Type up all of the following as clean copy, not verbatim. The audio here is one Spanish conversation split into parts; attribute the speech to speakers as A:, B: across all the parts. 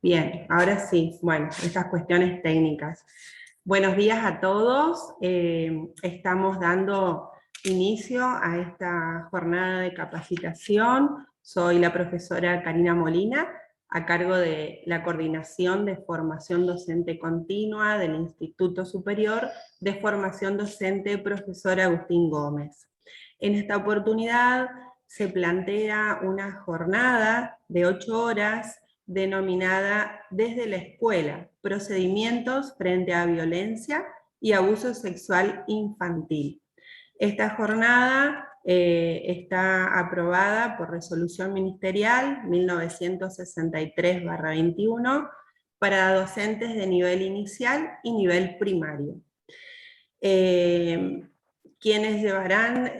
A: Bien, ahora sí, bueno, estas cuestiones técnicas. Buenos días a todos. Estamos dando inicio a esta jornada de capacitación. Soy la profesora Karina Molina, a cargo de la Coordinación de Formación Docente Continua del Instituto Superior de Formación Docente Profesor Agustín Gómez. En esta oportunidad se plantea una jornada de 8 horas denominada Desde la Escuela, procedimientos frente a violencia y abuso sexual infantil. Esta jornada está aprobada por resolución ministerial 1963/21 para docentes de nivel inicial y nivel primario. Quienes llevarán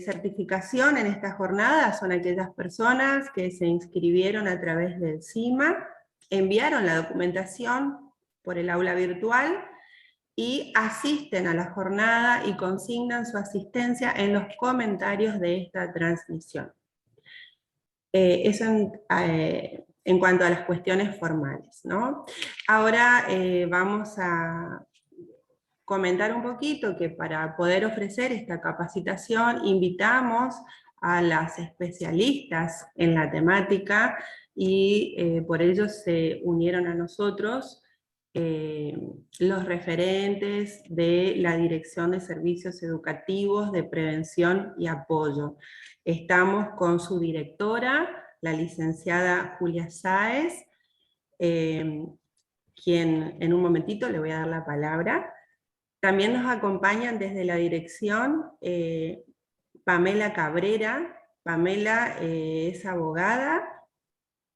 A: certificación en esta jornada son aquellas personas que se inscribieron a través del CIMA, enviaron la documentación por el aula virtual y asisten a la jornada y consignan su asistencia en los comentarios de esta transmisión. Eso en cuanto a las cuestiones formales, ¿no? Ahora vamos a comentar un poquito que para poder ofrecer esta capacitación invitamos a las especialistas en la temática y por ello se unieron a nosotros los referentes de la Dirección de Servicios Educativos de Prevención y Apoyo. Estamos con su directora, la licenciada Julia Sáez, quien en un momentito le voy a dar la palabra. También nos acompañan desde la dirección Pamela Cabrera. Pamela es abogada,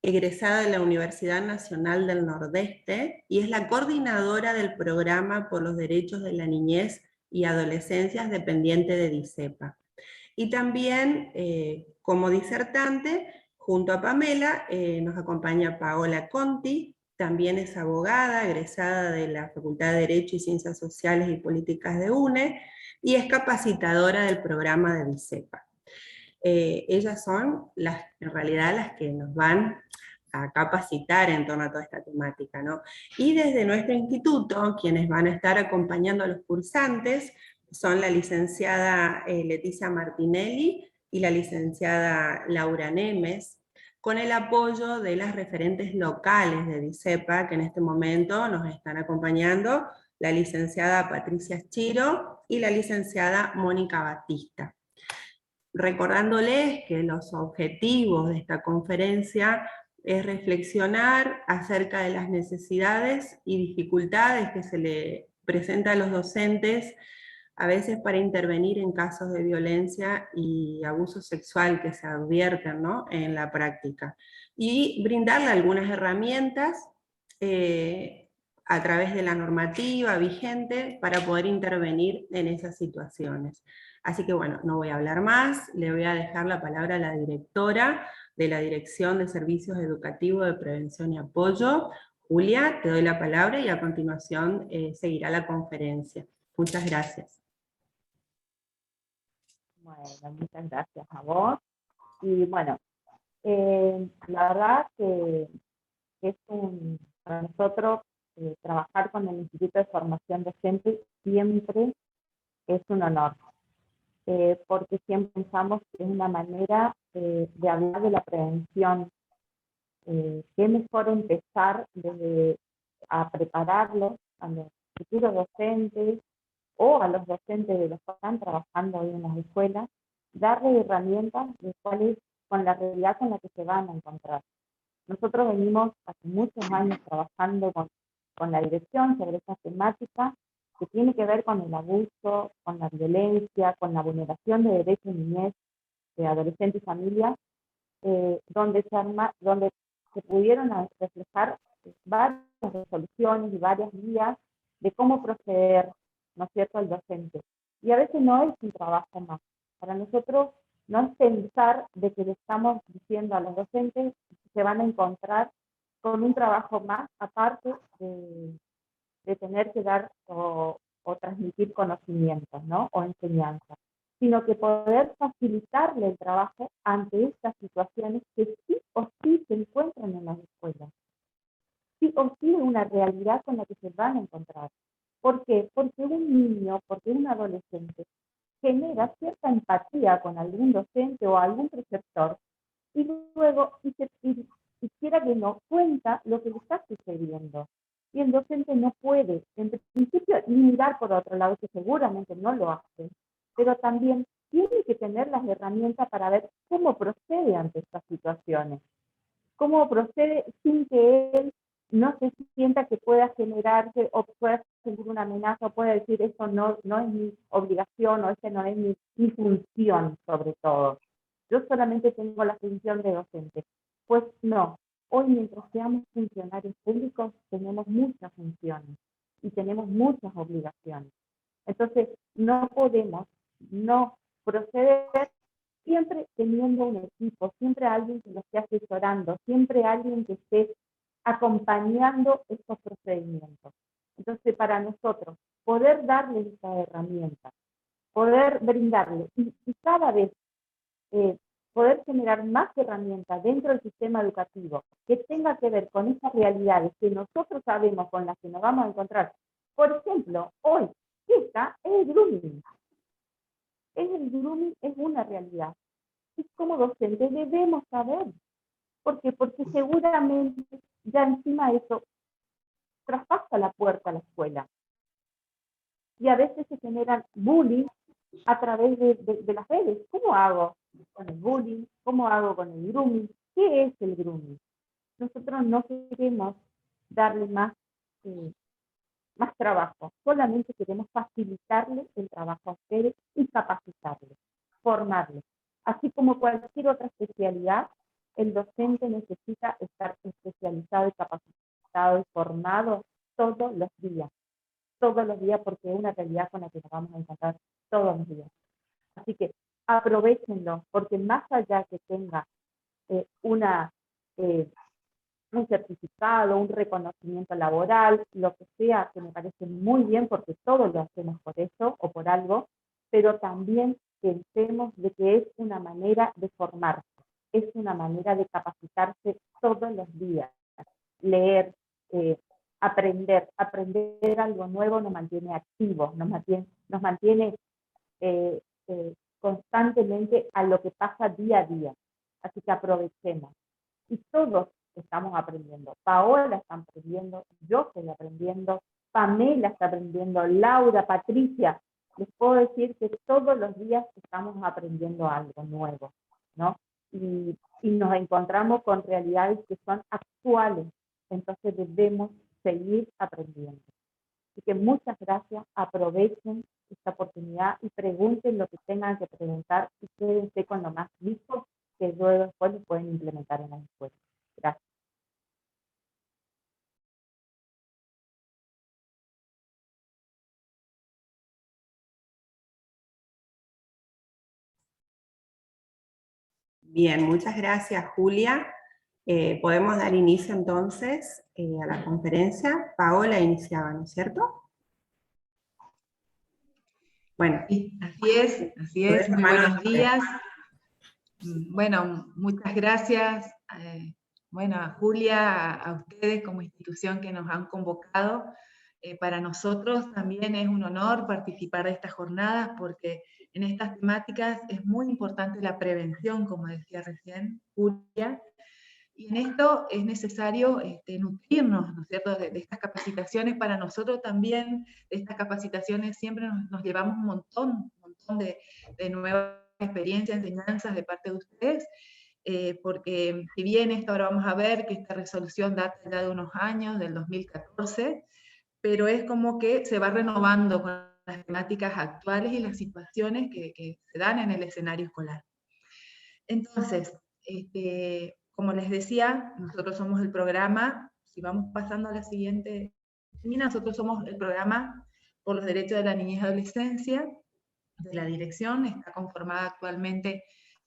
A: egresada de la Universidad Nacional del Nordeste, y es la coordinadora del Programa por los Derechos de la Niñez y Adolescencias dependiente de DICEPA. Y también, como disertante, junto a Pamela, nos acompaña Paola Conti, también es abogada, egresada de la Facultad de Derecho y Ciencias Sociales y Políticas de UNE, y es capacitadora del programa de DICEPA. Ellas son, en realidad, las que nos van a capacitar en torno a toda esta temática, ¿no? Y desde nuestro instituto, quienes van a estar acompañando a los cursantes, son la licenciada Leticia Martinelli y la licenciada Laura Nemes, con el apoyo de las referentes locales de DICEPA, que en este momento nos están acompañando, la licenciada Patricia Chiro y la licenciada Mónica Batista. Recordándoles que los objetivos de esta conferencia es reflexionar acerca de las necesidades y dificultades que se le presentan a los docentes a veces para intervenir en casos de violencia y abuso sexual que se advierten, ¿no?, en la práctica. Y brindarle algunas herramientas a través de la normativa vigente para poder intervenir en esas situaciones. Así que bueno, no voy a hablar más, le voy a dejar la palabra a la directora de la Dirección de Servicios Educativos de Prevención y Apoyo. Julia, te doy la palabra y a continuación seguirá la conferencia. Muchas gracias.
B: Bueno, muchas gracias a vos. Y bueno, la verdad que es para nosotros trabajar con el Instituto de Formación Docente siempre es un honor, porque siempre pensamos que es una manera de hablar de la prevención. Qué mejor empezar a prepararlos a los futuros docentes o a los docentes de los que están trabajando hoy en las escuelas, darles herramientas de cuáles con la realidad con la que se van a encontrar. Nosotros venimos hace muchos años trabajando con la dirección sobre esta temática que tiene que ver con el abuso, con la violencia, con la vulneración de derechos de niñez, de adolescentes y familias, donde se pudieron reflejar varias resoluciones y varias guías de cómo proceder, ¿no es cierto?, al docente. Y a veces no es un trabajo más. Para nosotros no es pensar de que le estamos diciendo a los docentes que se van a encontrar con un trabajo más, aparte de tener que dar o transmitir conocimientos, ¿no?, o enseñanzas. sino que poder facilitarle el trabajo ante estas situaciones que sí o sí se encuentran en las escuelas. Sí o sí es una realidad con la que se van a encontrar. ¿Por qué? Porque un niño, porque un adolescente genera cierta empatía con algún docente o algún preceptor y luego, y quiera que no, cuenta lo que le está sucediendo. Y el docente no puede, en principio, ni mirar por otro lado, que seguramente no lo hace, pero también tiene que tener las herramientas para ver cómo procede ante estas situaciones, cómo procede sin que él no se sienta que pueda generarse o pueda sentir una amenaza o pueda decir esto no es mi obligación o este no es mi función sobre todo. Yo solamente tengo la función de docente. Pues no, hoy mientras seamos funcionarios públicos tenemos muchas funciones y tenemos muchas obligaciones. Entonces no podemos no proceder siempre teniendo un equipo, siempre alguien que lo esté asesorando, siempre alguien que esté acompañando estos procedimientos. Entonces, para nosotros, poder darle esta herramienta, poder brindarle y cada vez poder generar más herramientas dentro del sistema educativo que tenga que ver con esas realidades que nosotros sabemos con las que nos vamos a encontrar. Por ejemplo, hoy, esta es el grooming. El grooming es una realidad. Y como docentes debemos saber. ¿Por qué? Porque seguramente ya encima de eso traspasa la puerta a la escuela. Y a veces se generan bullying a través de las redes. ¿Cómo hago con el bullying? ¿Cómo hago con el grooming? ¿Qué es el grooming? Nosotros no queremos darle más trabajo, solamente queremos facilitarle el trabajo a ustedes y capacitarle, formarle. Así como cualquier otra especialidad, el docente necesita estar especializado y capacitado y formado todos los días, porque es una realidad con la que nos vamos a encontrar todos los días. Así que aprovechenlo, porque más allá que tenga un certificado, un reconocimiento laboral, lo que sea, que me parece muy bien porque todos lo hacemos por eso o por algo, pero también pensemos de que es una manera de formarse, es una manera de capacitarse todos los días, leer, aprender algo nuevo nos mantiene activos, nos mantiene constantemente a lo que pasa día a día, así que aprovechemos. Y todos estamos aprendiendo. Paola está aprendiendo, yo estoy aprendiendo, Pamela está aprendiendo, Laura, Patricia. Les puedo decir que todos los días estamos aprendiendo algo nuevo, ¿no? Y nos encontramos con realidades que son actuales. Entonces debemos seguir aprendiendo. Así que muchas gracias, aprovechen esta oportunidad y pregunten lo que tengan que preguntar y quédense con lo más listo que luego después lo pueden implementar en la escuela. Gracias.
A: Bien, muchas gracias, Julia. Podemos dar inicio entonces a la conferencia. Paola iniciaba, ¿no es cierto? Bueno.
C: Sí, así es. Muy buenos días. Bueno, muchas gracias a Julia, a ustedes como institución que nos han convocado. Para nosotros también es un honor participar de estas jornadas porque en estas temáticas es muy importante la prevención, como decía recién Julia, y en esto es necesario nutrirnos, ¿no es cierto?, de estas capacitaciones. Para nosotros también, de estas capacitaciones siempre nos llevamos un montón de nuevas experiencias, enseñanzas de parte de ustedes, porque si bien esto ahora vamos a ver que esta resolución data ya de unos años, del 2014, pero es como que se va renovando con las temáticas actuales y las situaciones que se dan en el escenario escolar. Entonces, como les decía, nosotros somos el programa, si vamos pasando a la siguiente, nosotros somos el programa por los derechos de la niñez y adolescencia de la dirección, está conformada actualmente,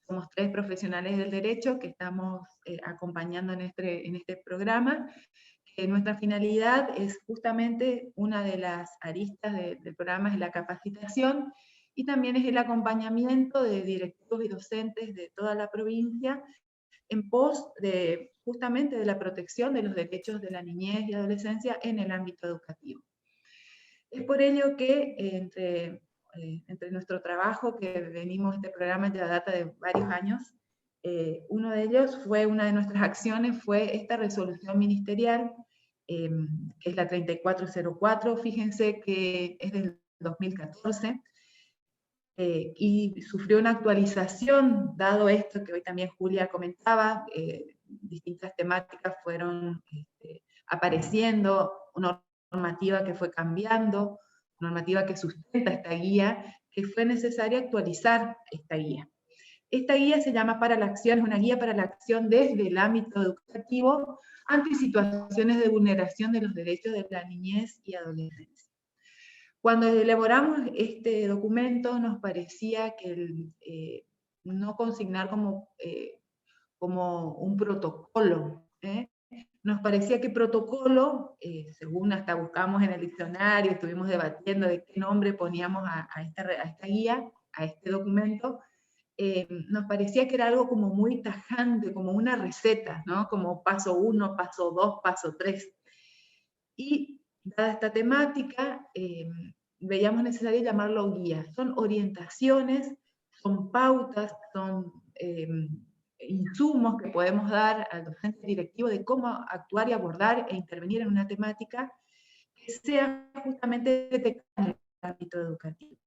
C: somos 3 profesionales del derecho que estamos acompañando en este programa. Nuestra finalidad es justamente, una de las aristas del programa es la capacitación, y también es el acompañamiento de directivos y docentes de toda la provincia en pos de justamente de la protección de los derechos de la niñez y adolescencia en el ámbito educativo. Es por ello que entre nuestro trabajo, que venimos, este programa ya data de varios años, uno de ellos fue, una de nuestras acciones fue esta resolución ministerial, que es la 3404, fíjense que es del 2014, y sufrió una actualización, dado esto que hoy también Julia comentaba, distintas temáticas fueron apareciendo, una normativa que fue cambiando, normativa que sustenta esta guía, que fue necesaria actualizar esta guía. Esta guía se llama Para la Acción, es una guía para la acción desde el ámbito educativo ante situaciones de vulneración de los derechos de la niñez y adolescencia. Cuando elaboramos este documento nos parecía que no consignar como un protocolo, nos parecía que protocolo, según hasta buscamos en el diccionario, estuvimos debatiendo de qué nombre poníamos a esta guía, a este documento, nos parecía que era algo como muy tajante, como una receta, ¿no? Como paso 1, paso 2, paso 3. Y dada esta temática, veíamos necesario llamarlo guía. Son orientaciones, son pautas, son insumos que podemos dar al docente directivo de cómo actuar y abordar e intervenir en una temática que sea justamente detectada en el ámbito educativo.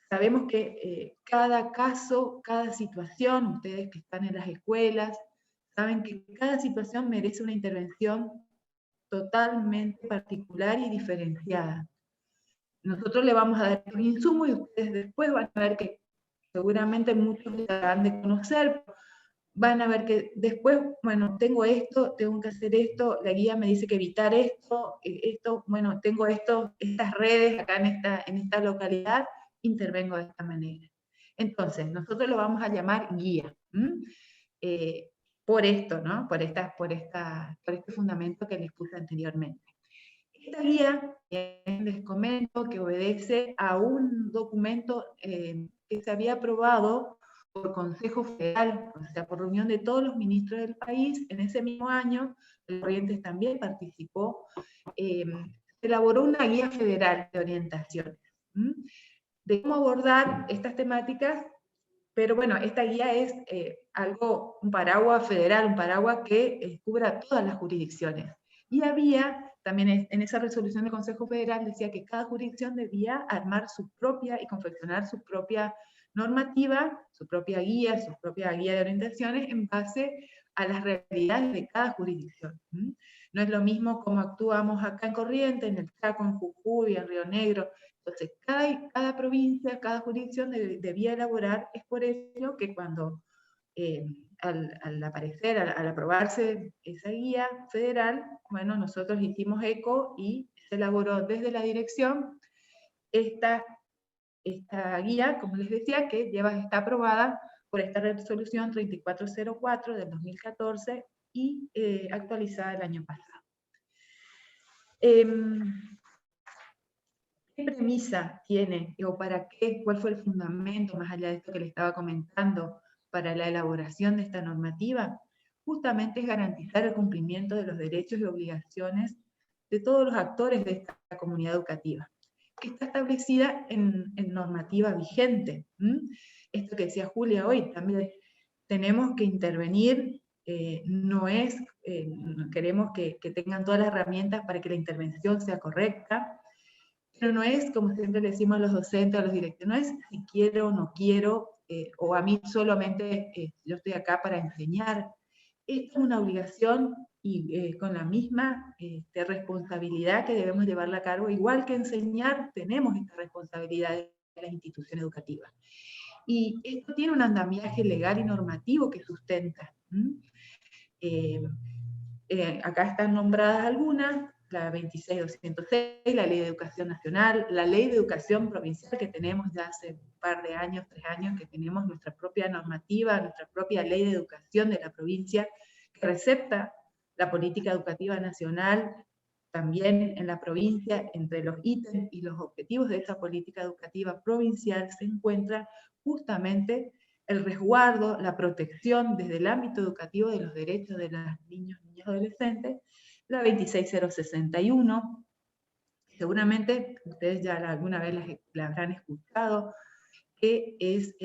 C: Sabemos que cada caso, cada situación, ustedes que están en las escuelas, saben que cada situación merece una intervención totalmente particular y diferenciada. Nosotros le vamos a dar los insumos y ustedes después van a ver que seguramente muchos han de conocer, van a ver que después, bueno, tengo esto, tengo que hacer esto, la guía me dice que evitar esto, bueno, tengo estas redes acá en esta localidad, intervengo de esta manera. Entonces, nosotros lo vamos a llamar guía, por esto, ¿no? Por este fundamento que les puse anteriormente. Esta guía, les comento que obedece a un documento que se había aprobado por Consejo Federal, o sea, por reunión de todos los ministros del país. En ese mismo año, el Corrientes también participó, se elaboró una guía federal de orientaciones, de cómo abordar estas temáticas, pero bueno, esta guía es un paraguas federal, un paraguas que cubra todas las jurisdicciones. Y había, también en esa resolución del Consejo Federal, decía que cada jurisdicción debía armar su propia y confeccionar su propia normativa, su propia guía de orientaciones en base a las realidades de cada jurisdicción. No es lo mismo como actuamos acá en Corrientes, en el Chaco, en Jujuy, en Río Negro. Entonces, cada provincia, cada jurisdicción debía elaborar. Es por ello que cuando, al aprobarse esa guía federal, bueno, nosotros hicimos eco y se elaboró desde la dirección esta guía, como les decía, que está aprobada por esta resolución 3404 del 2014 y actualizada el año pasado. ¿Qué premisa tiene, o para qué, cuál fue el fundamento, más allá de esto que le estaba comentando, para la elaboración de esta normativa? Justamente es garantizar el cumplimiento de los derechos y obligaciones de todos los actores de esta comunidad educativa, que está establecida en normativa vigente. Esto que decía Julia hoy, también tenemos que intervenir, queremos que tengan todas las herramientas para que la intervención sea correcta, pero no es, como siempre le decimos a los docentes, a los directivos, no es si quiero o no quiero, o a mí solamente yo estoy acá para enseñar. Es una obligación y con la misma responsabilidad que debemos llevarla a cabo, igual que enseñar, tenemos esta responsabilidad de las instituciones educativas. Y esto tiene un andamiaje legal y normativo que sustenta. Acá están nombradas algunas, la 26206, la Ley de Educación Nacional, la Ley de Educación Provincial que tenemos ya hace un par de años, 3 años, que tenemos nuestra propia normativa, nuestra propia Ley de Educación de la provincia, que recepta la política educativa nacional también en la provincia, entre los ítems y los objetivos de esa política educativa provincial, se encuentra justamente el resguardo, la protección desde el ámbito educativo de los derechos de los niños, niñas y adolescentes, la 26061. Seguramente ustedes ya alguna vez la habrán escuchado, que es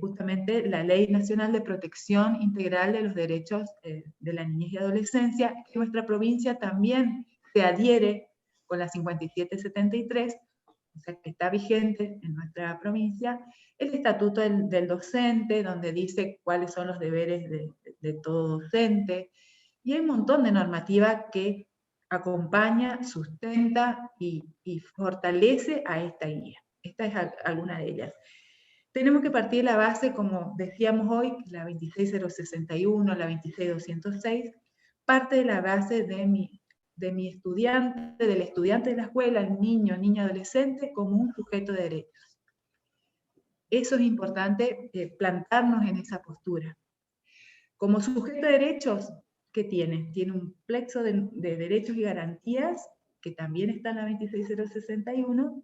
C: justamente la Ley Nacional de Protección Integral de los Derechos de la Niñez y Adolescencia, que nuestra provincia también se adhiere con la 5773, o sea que está vigente en nuestra provincia, el Estatuto del Docente, donde dice cuáles son los deberes de todo docente, y hay un montón de normativa que acompaña, sustenta y fortalece a esta guía. Esta es alguna de ellas. Tenemos que partir de la base, como decíamos hoy, la 26061, la 26206, parte de la base de mi estudiante, del estudiante de la escuela, el niño, niña, adolescente, como un sujeto de derechos. Eso es importante, plantarnos en esa postura. Como sujeto de derechos, ¿qué tiene? Tiene un plexo de derechos y garantías, que también está en la 26061,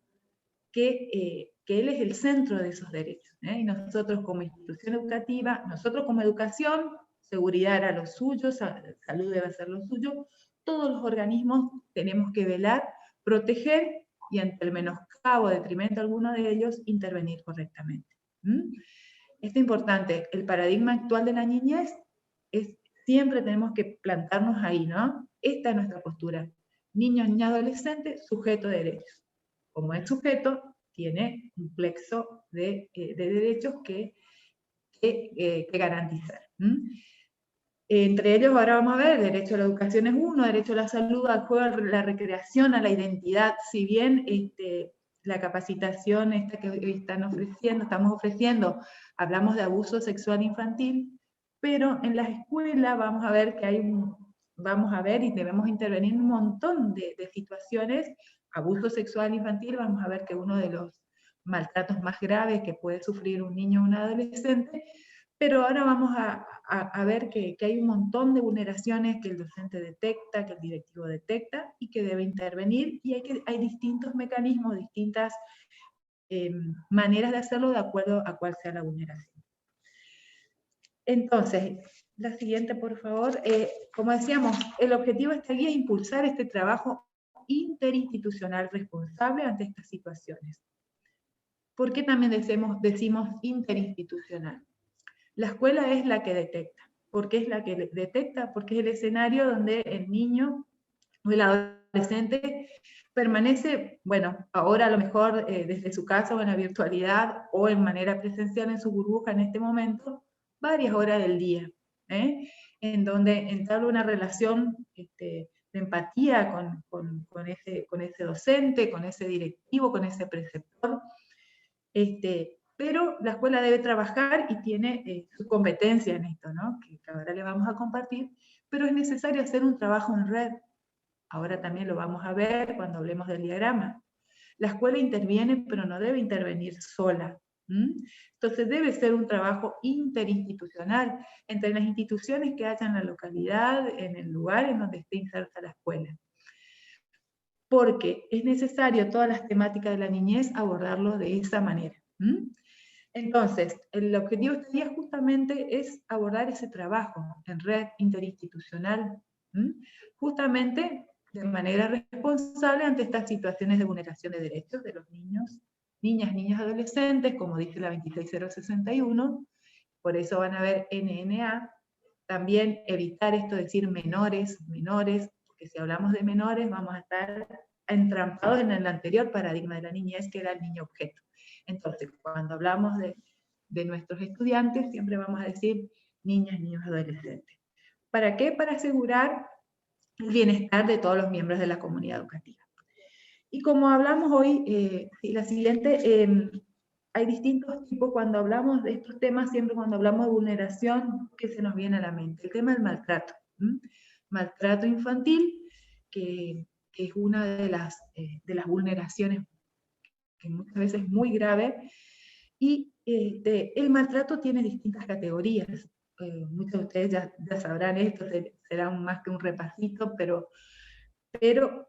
C: que él es el centro de esos derechos. Y nosotros como institución educativa, nosotros como educación, seguridad era lo suyo, salud debe ser lo suyo, todos los organismos tenemos que velar, proteger y ante el menoscabo o detrimento de alguno de ellos, intervenir correctamente. Esto es importante, el paradigma actual de la niñez es, siempre tenemos que plantarnos ahí, ¿no? Esta es nuestra postura. Niño, niña, adolescente, sujeto de derechos. Como es sujeto, tiene un plexo de derechos que garantizar. Entre ellos ahora vamos a ver, derecho a la educación es uno, derecho a la salud, al juego, a la recreación, a la identidad. Si bien la capacitación esta que hoy estamos ofreciendo, hablamos de abuso sexual infantil, pero en las escuelas vamos a ver que vamos a ver y debemos intervenir en un montón de situaciones. Abuso sexual infantil, vamos a ver que uno de los maltratos más graves que puede sufrir un niño o un adolescente, pero ahora vamos a ver que hay un montón de vulneraciones que el docente detecta, que el directivo detecta y que debe intervenir, y hay distintos mecanismos, distintas maneras de hacerlo de acuerdo a cuál sea la vulneración. Entonces, la siguiente, por favor. Como decíamos, el objetivo de esta guía es impulsar este trabajo interinstitucional responsable ante estas situaciones. ¿Por qué también decimos interinstitucional? La escuela es la que detecta. ¿Por qué es la que detecta? Porque es el escenario donde el niño o el adolescente permanece, bueno, ahora a lo mejor desde su casa o en la virtualidad o en manera presencial en su burbuja en este momento, varias horas del día, en donde entabla una relación de empatía con ese docente, con ese directivo, con ese preceptor, pero la escuela debe trabajar y tiene su competencia en esto, ¿no? Que ahora le vamos a compartir, pero es necesario hacer un trabajo en red. Ahora también lo vamos a ver cuando hablemos del diagrama. La escuela interviene, pero no debe intervenir sola. Entonces debe ser un trabajo interinstitucional entre las instituciones que haya en la localidad, en el lugar en donde esté inserta la escuela. Porque es necesario todas las temáticas de la niñez abordarlo de esa manera. Entonces, el objetivo de este día justamente es abordar ese trabajo en red interinstitucional, justamente de manera responsable ante estas situaciones de vulneración de derechos de los niños, niñas, niños, adolescentes, como dice la 26061, por eso van a ver NNA, también evitar esto de decir menores, porque si hablamos de menores vamos a estar entrampados en el anterior paradigma de la niñez, que era el niño objeto. Entonces, cuando hablamos de nuestros estudiantes, siempre vamos a decir niñas, niños, adolescentes. ¿Para qué? Para asegurar el bienestar de todos los miembros de la comunidad educativa. Y como hablamos hoy, la siguiente, hay distintos tipos, cuando hablamos de estos temas, siempre cuando hablamos de vulneración, ¿qué se nos viene a la mente? El tema del maltrato. Maltrato infantil, que es una de las vulneraciones que muchas veces es muy grave, y el maltrato tiene distintas categorías. Muchos de ustedes ya sabrán esto, será más que un repasito, pero Pero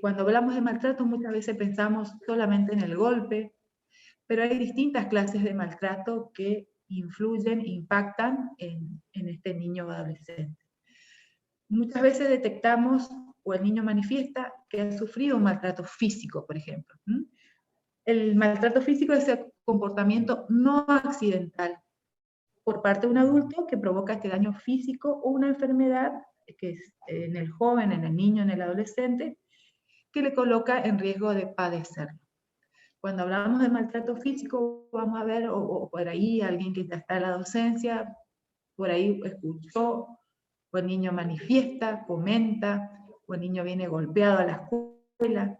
C: cuando hablamos de maltrato muchas veces pensamos solamente en el golpe, pero hay distintas clases de maltrato que influyen, impactan en este niño o adolescente. Muchas veces detectamos o el niño manifiesta que ha sufrido un maltrato físico, por ejemplo. El maltrato físico es el comportamiento no accidental por parte de un adulto que provoca este daño físico o una enfermedad que es en el joven, en el niño, en el adolescente, que le coloca en riesgo de padecerlo. Cuando hablamos de maltrato físico, vamos a ver, o por ahí alguien que ya está en la docencia, por ahí escuchó, o el niño manifiesta, comenta, o el niño viene golpeado a la escuela,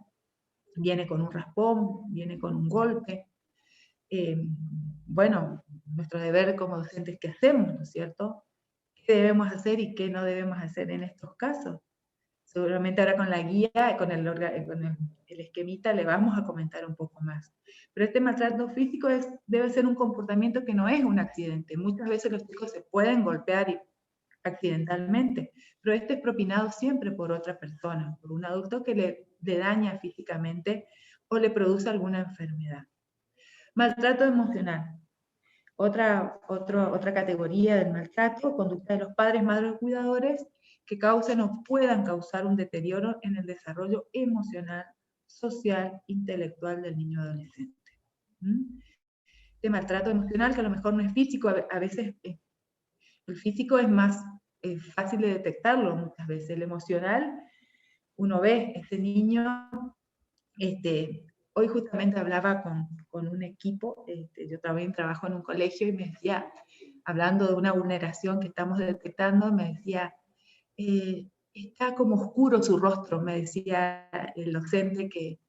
C: viene con un raspón, viene con un golpe. Bueno, nuestro deber como docentes, ¿qué hacemos, no es cierto? ¿Qué debemos hacer y qué no debemos hacer en estos casos? Seguramente ahora con la guía, con el esquemita le vamos a comentar un poco más. Pero este maltrato físico debe ser un comportamiento que no es un accidente. Muchas veces los chicos se pueden golpear accidentalmente, pero este es propinado siempre por otra persona, por un adulto que le daña físicamente o le produce alguna enfermedad. Maltrato emocional. Otra categoría del maltrato, conducta de los padres, madres o cuidadores que causen o puedan causar un deterioro en el desarrollo emocional, social, intelectual del niño o adolescente. Este maltrato emocional, que a lo mejor no es físico, a veces el físico es más fácil de detectarlo muchas veces. El emocional, uno ve ese niño, hoy justamente hablaba con un equipo, yo también trabajo en un colegio y me decía, hablando de una vulneración que estamos detectando, me decía, está como oscuro su rostro, me decía el docente que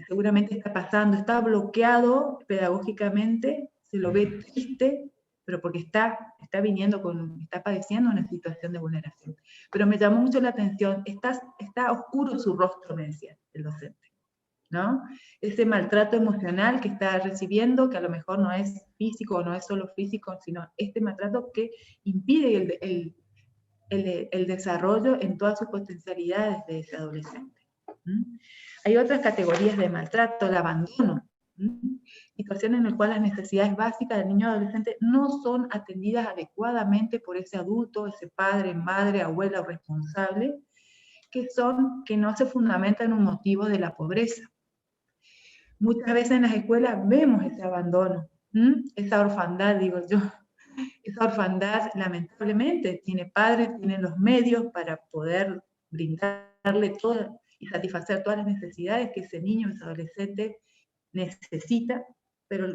C: seguramente está pasando, está bloqueado pedagógicamente, se lo ve triste, pero porque está padeciendo una situación de vulneración. Pero me llamó mucho la atención, está oscuro su rostro, me decía el docente, ¿no? Ese maltrato emocional que está recibiendo, que a lo mejor no es físico, o no es solo físico, sino este maltrato que impide el desarrollo en todas sus potencialidades de ese adolescente. Hay otras categorías de maltrato, el abandono, situaciones en las cuales las necesidades básicas del niño o adolescente no son atendidas adecuadamente por ese adulto, ese padre, madre, abuela o responsable, que no se fundamentan en un motivo de la pobreza. Muchas veces en las escuelas vemos ese abandono, esa orfandad, digo yo. Esa orfandad lamentablemente tiene padres, tienen los medios para poder brindarle todo y satisfacer todas las necesidades que ese niño, ese adolescente necesita, pero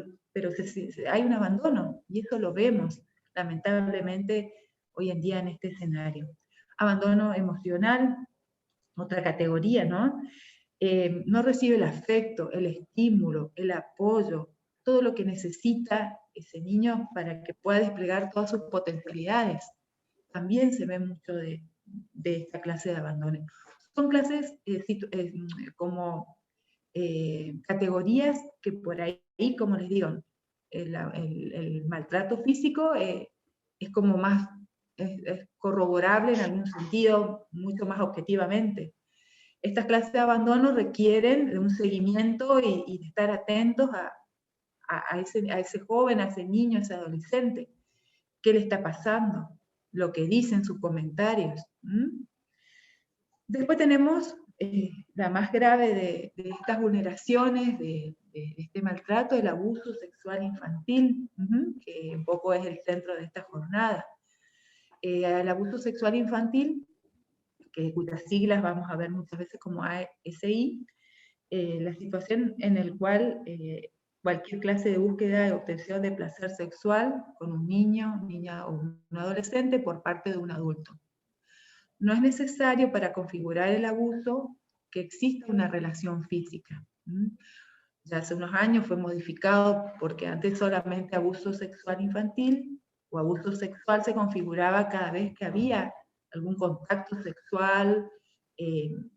C: hay un abandono y eso lo vemos lamentablemente hoy en día en este escenario. Abandono emocional, otra categoría, ¿no? No recibe el afecto, el estímulo, el apoyo, todo lo que necesita ese niño para que pueda desplegar todas sus potencialidades. También se ve mucho de esta clase de abandono. Son clases como categorías que por ahí, como les digo, el maltrato físico es como más, es corroborable en algún sentido, mucho más objetivamente. Estas clases de abandono requieren de un seguimiento y de estar atentos a ese joven, a ese niño, a ese adolescente. ¿Qué le está pasando? Lo que dicen sus comentarios. Después tenemos la más grave de estas vulneraciones, de este maltrato, el abuso sexual infantil, que un poco es el centro de esta jornada. El abuso sexual infantil, cuyas siglas vamos a ver muchas veces como ASI, la situación en la cual cualquier clase de búsqueda y obtención de placer sexual con un niño, niña o un adolescente por parte de un adulto. No es necesario para configurar el abuso que exista una relación física. Ya hace unos años fue modificado porque antes solamente abuso sexual infantil o abuso sexual se configuraba cada vez que había algún contacto sexual,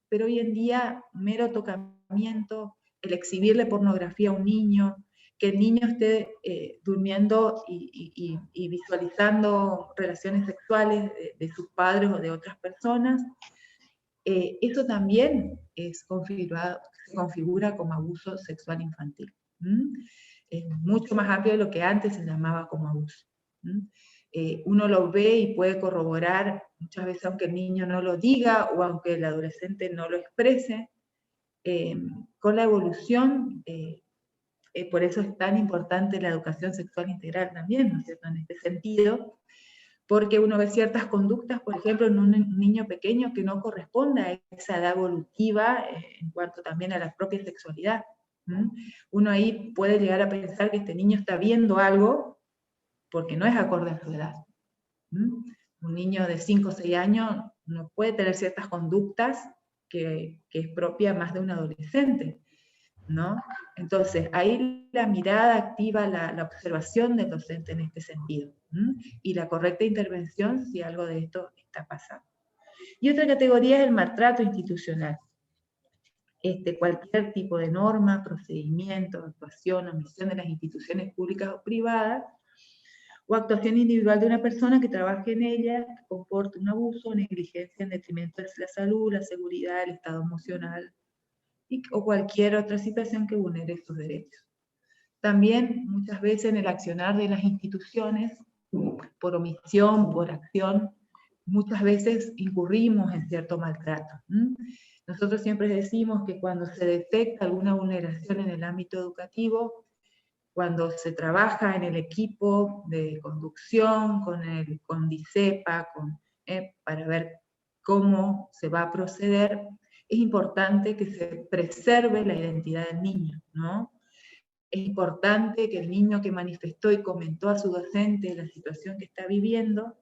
C: pero hoy en día mero tocamiento, el exhibirle pornografía a un niño, que el niño esté durmiendo y visualizando relaciones sexuales de sus padres o de otras personas, eso también se configura como abuso sexual infantil. Es mucho más amplio de lo que antes se llamaba como abuso. Uno lo ve y puede corroborar, muchas veces aunque el niño no lo diga o aunque el adolescente no lo exprese, con la evolución, por eso es tan importante la educación sexual integral también, ¿no es cierto?, en este sentido, porque uno ve ciertas conductas, por ejemplo, en un niño pequeño que no corresponde a esa edad evolutiva en cuanto también a la propia sexualidad. Uno ahí puede llegar a pensar que este niño está viendo algo porque no es acorde a su edad. Un niño de 5 o 6 años no puede tener ciertas conductas que es propia más de un adolescente, ¿no? Entonces, ahí la mirada activa la observación del docente en este sentido, y la correcta intervención si algo de esto está pasando. Y otra categoría es el maltrato institucional. Cualquier tipo de norma, procedimiento, actuación, omisión de las instituciones públicas o privadas, o actuación individual de una persona que trabaje en ella, que comporte un abuso o negligencia en detrimento de la salud, la seguridad, el estado emocional, o cualquier otra situación que vulnere estos derechos. También, muchas veces en el accionar de las instituciones, por omisión, por acción, muchas veces incurrimos en cierto maltrato. Nosotros siempre decimos que cuando se detecta alguna vulneración en el ámbito educativo, cuando se trabaja en el equipo de conducción, con DICEPA, para ver cómo se va a proceder, es importante que se preserve la identidad del niño, ¿no? Es importante que el niño que manifestó y comentó a su docente la situación que está viviendo,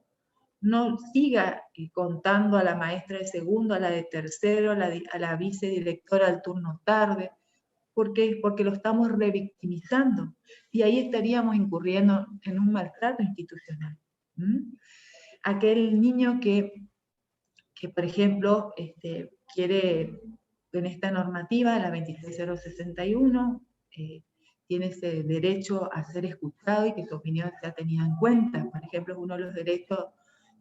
C: no siga contando a la maestra de segundo, a la de tercero, a la vicedirectora del turno tarde. ¿Por qué? Porque lo estamos revictimizando. Y ahí estaríamos incurriendo en un maltrato institucional. Aquel niño que por ejemplo, quiere, en esta normativa, la 26061, tiene ese derecho a ser escuchado y que su opinión sea tenida en cuenta. Por ejemplo, es uno de los derechos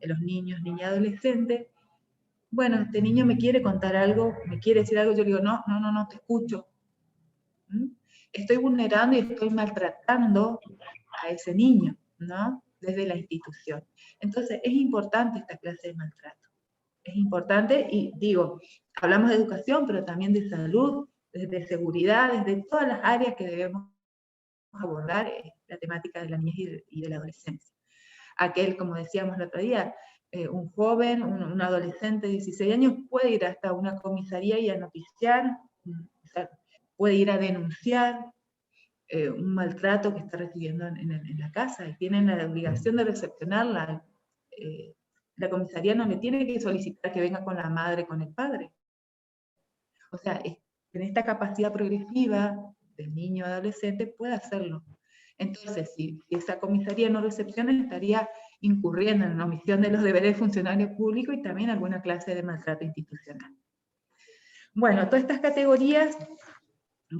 C: de los niños, niñas y adolescentes. Bueno, este niño me quiere contar algo, me quiere decir algo, yo le digo, no, te escucho. Estoy vulnerando y estoy maltratando a ese niño, ¿no? Desde la institución. Entonces, es importante esta clase de maltrato. Es importante, y digo, hablamos de educación, pero también de salud, de seguridad, desde todas las áreas que debemos abordar la temática de la niñez y de la adolescencia. Aquel, como decíamos el otro día, un joven, un adolescente de 16 años puede ir hasta una comisaría y a noticiar, o sea, puede ir a denunciar un maltrato que está recibiendo en la casa, y tienen la obligación de recepcionarla. La comisaría no le tiene que solicitar que venga con la madre, con el padre. O sea, en esta capacidad progresiva del niño o adolescente puede hacerlo. Entonces, si esa comisaría no recepciona, estaría incurriendo en la omisión de los deberes de funcionario público y también alguna clase de maltrato institucional. Bueno, todas estas categorías,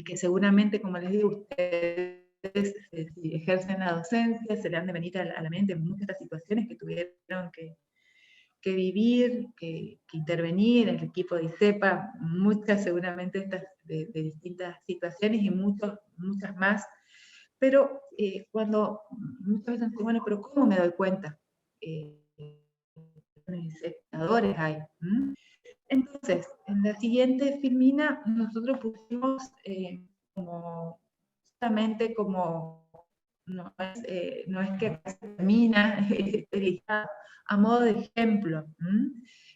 C: que seguramente, como les digo, ustedes si ejercen la docencia, se le han de venir a la mente muchas de estas situaciones que tuvieron que vivir, que intervenir, el equipo de ICEPA, muchas seguramente estas de distintas situaciones y muchas más, pero cuando muchas veces, bueno, pero ¿cómo me doy cuenta? Indicadores hay. Entonces, en la siguiente filmina nosotros pusimos justamente como, no es que termina listado, a modo de ejemplo.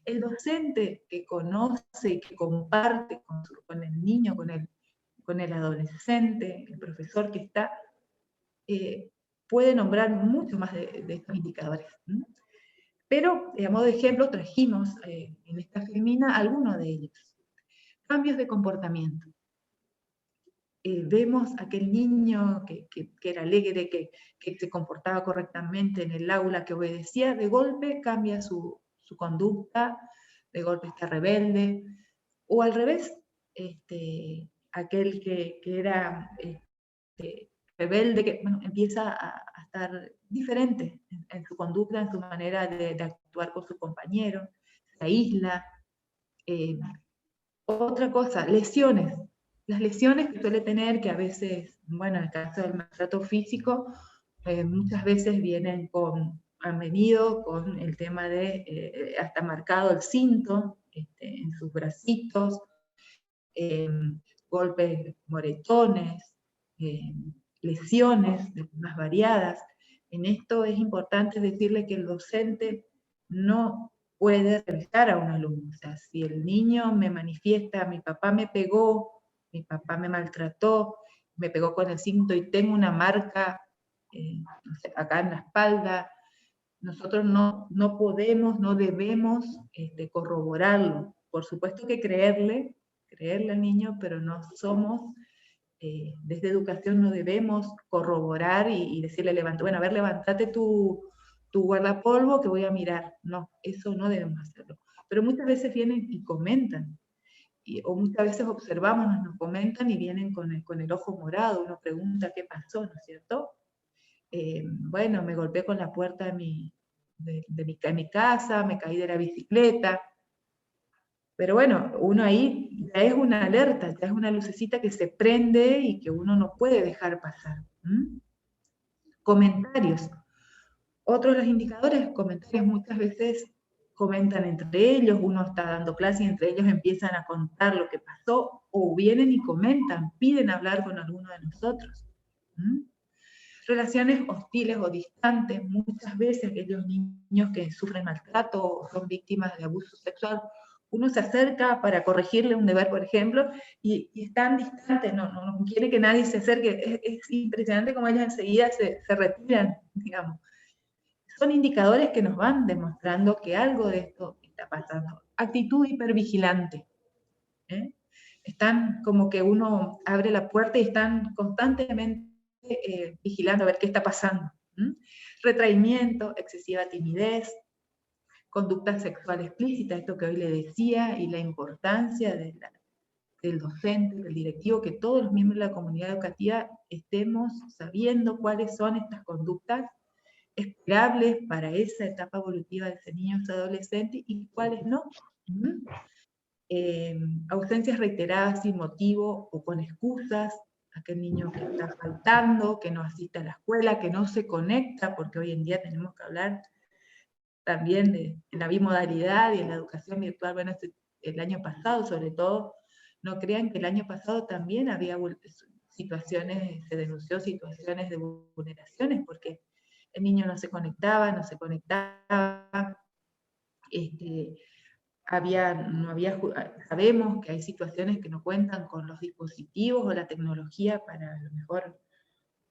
C: El docente que conoce y que comparte con el niño, con el adolescente, el profesor que está, puede nombrar mucho más de estos indicadores. Pero, a modo de ejemplo, trajimos en esta filmina algunos de ellos. Cambios de comportamiento. Vemos aquel niño que era alegre, que se comportaba correctamente en el aula, que obedecía, de golpe cambia su conducta, de golpe está rebelde, o al revés, aquel que era rebelde, que empieza a estar diferente en su conducta, en su manera de actuar con su compañero, se aísla, Otra cosa, lesiones. Las lesiones que suele tener, que a veces, bueno, en el caso del maltrato físico, muchas veces han venido con el tema de hasta marcado el cinto en sus bracitos, golpes, moretones, eh, lesiones más variadas. En esto es importante decirle que el docente no puede revisar a un alumno. O sea, si el niño me manifiesta, mi papá me pegó, mi papá me maltrató, me pegó con el cinto y tengo una marca no sé, acá en la espalda, nosotros no podemos, no debemos corroborarlo. Por supuesto que creerle al niño, pero no somos, desde educación no debemos corroborar y decirle, bueno, a ver, levántate tu guardapolvo que voy a mirar. No, eso no debemos hacerlo. Pero muchas veces vienen y comentan, o muchas veces observamos, nos comentan y vienen con el ojo morado, uno pregunta qué pasó, ¿no es cierto? Bueno, me golpeé con la puerta de mi casa, me caí de la bicicleta. Pero bueno, uno ahí ya es una alerta, ya es una lucecita que se prende y que uno no puede dejar pasar. Comentarios. Otros de los indicadores, comentarios muchas veces comentan entre ellos, uno está dando clase y entre ellos empiezan a contar lo que pasó, o vienen y comentan, piden hablar con alguno de nosotros. Relaciones hostiles o distantes, muchas veces aquellos niños que sufren maltrato o son víctimas de abuso sexual, uno se acerca para corregirle un deber, por ejemplo, y están distantes, no quiere que nadie se acerque, es impresionante cómo ellos enseguida se retiran, digamos. Son indicadores que nos van demostrando que algo de esto está pasando. Actitud hipervigilante. Están como que uno abre la puerta y están constantemente vigilando a ver qué está pasando. Retraimiento, excesiva timidez, conducta sexual explícita, esto que hoy le decía, y la importancia del docente, del directivo, que todos los miembros de la comunidad educativa estemos sabiendo cuáles son estas conductas esperables para esa etapa evolutiva de ese niño o ese adolescente y cuáles no. Ausencias reiteradas sin motivo o con excusas, aquel niño que está faltando, que no asiste a la escuela, que no se conecta, porque hoy en día tenemos que hablar también de la bimodalidad y en la educación virtual. Bueno, el año pasado sobre todo, no crean que el año pasado también había situaciones, se denunció situaciones de vulneraciones, porque el niño no se conectaba, sabemos que hay situaciones que no cuentan con los dispositivos o la tecnología para a lo mejor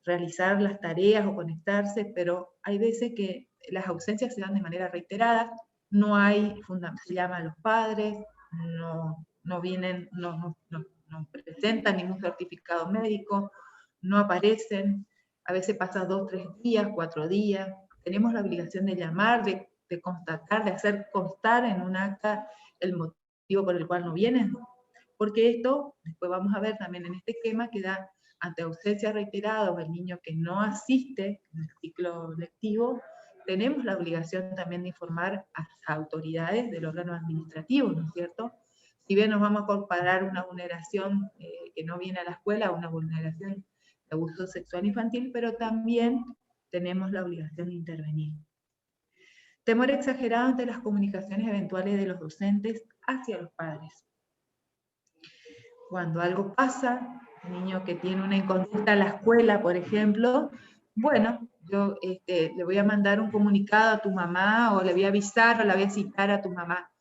C: realizar las tareas o conectarse, pero hay veces que las ausencias se dan de manera reiterada, no hay, se llama a los padres, no vienen, no presentan ningún certificado médico, no aparecen, a veces pasa 2, 3 días, 4 días, tenemos la obligación de llamar, de constatar, de hacer constar en un acta el motivo por el cual no vienen, porque esto, después vamos a ver también en este esquema, que da ante ausencia reiterada o el niño que no asiste en el ciclo lectivo, tenemos la obligación también de informar a las autoridades del órgano administrativo, ¿no es cierto? Si bien nos vamos a comparar una vulneración que no viene a la escuela, una vulneración de abuso sexual infantil, pero también tenemos la obligación de intervenir. Temor exagerado ante las comunicaciones eventuales de los docentes hacia los padres. Cuando algo pasa, un niño que tiene una inconducta a la escuela, por ejemplo, bueno, yo le voy a mandar un comunicado a tu mamá, o le voy a avisar, o la voy a citar a tu mamá.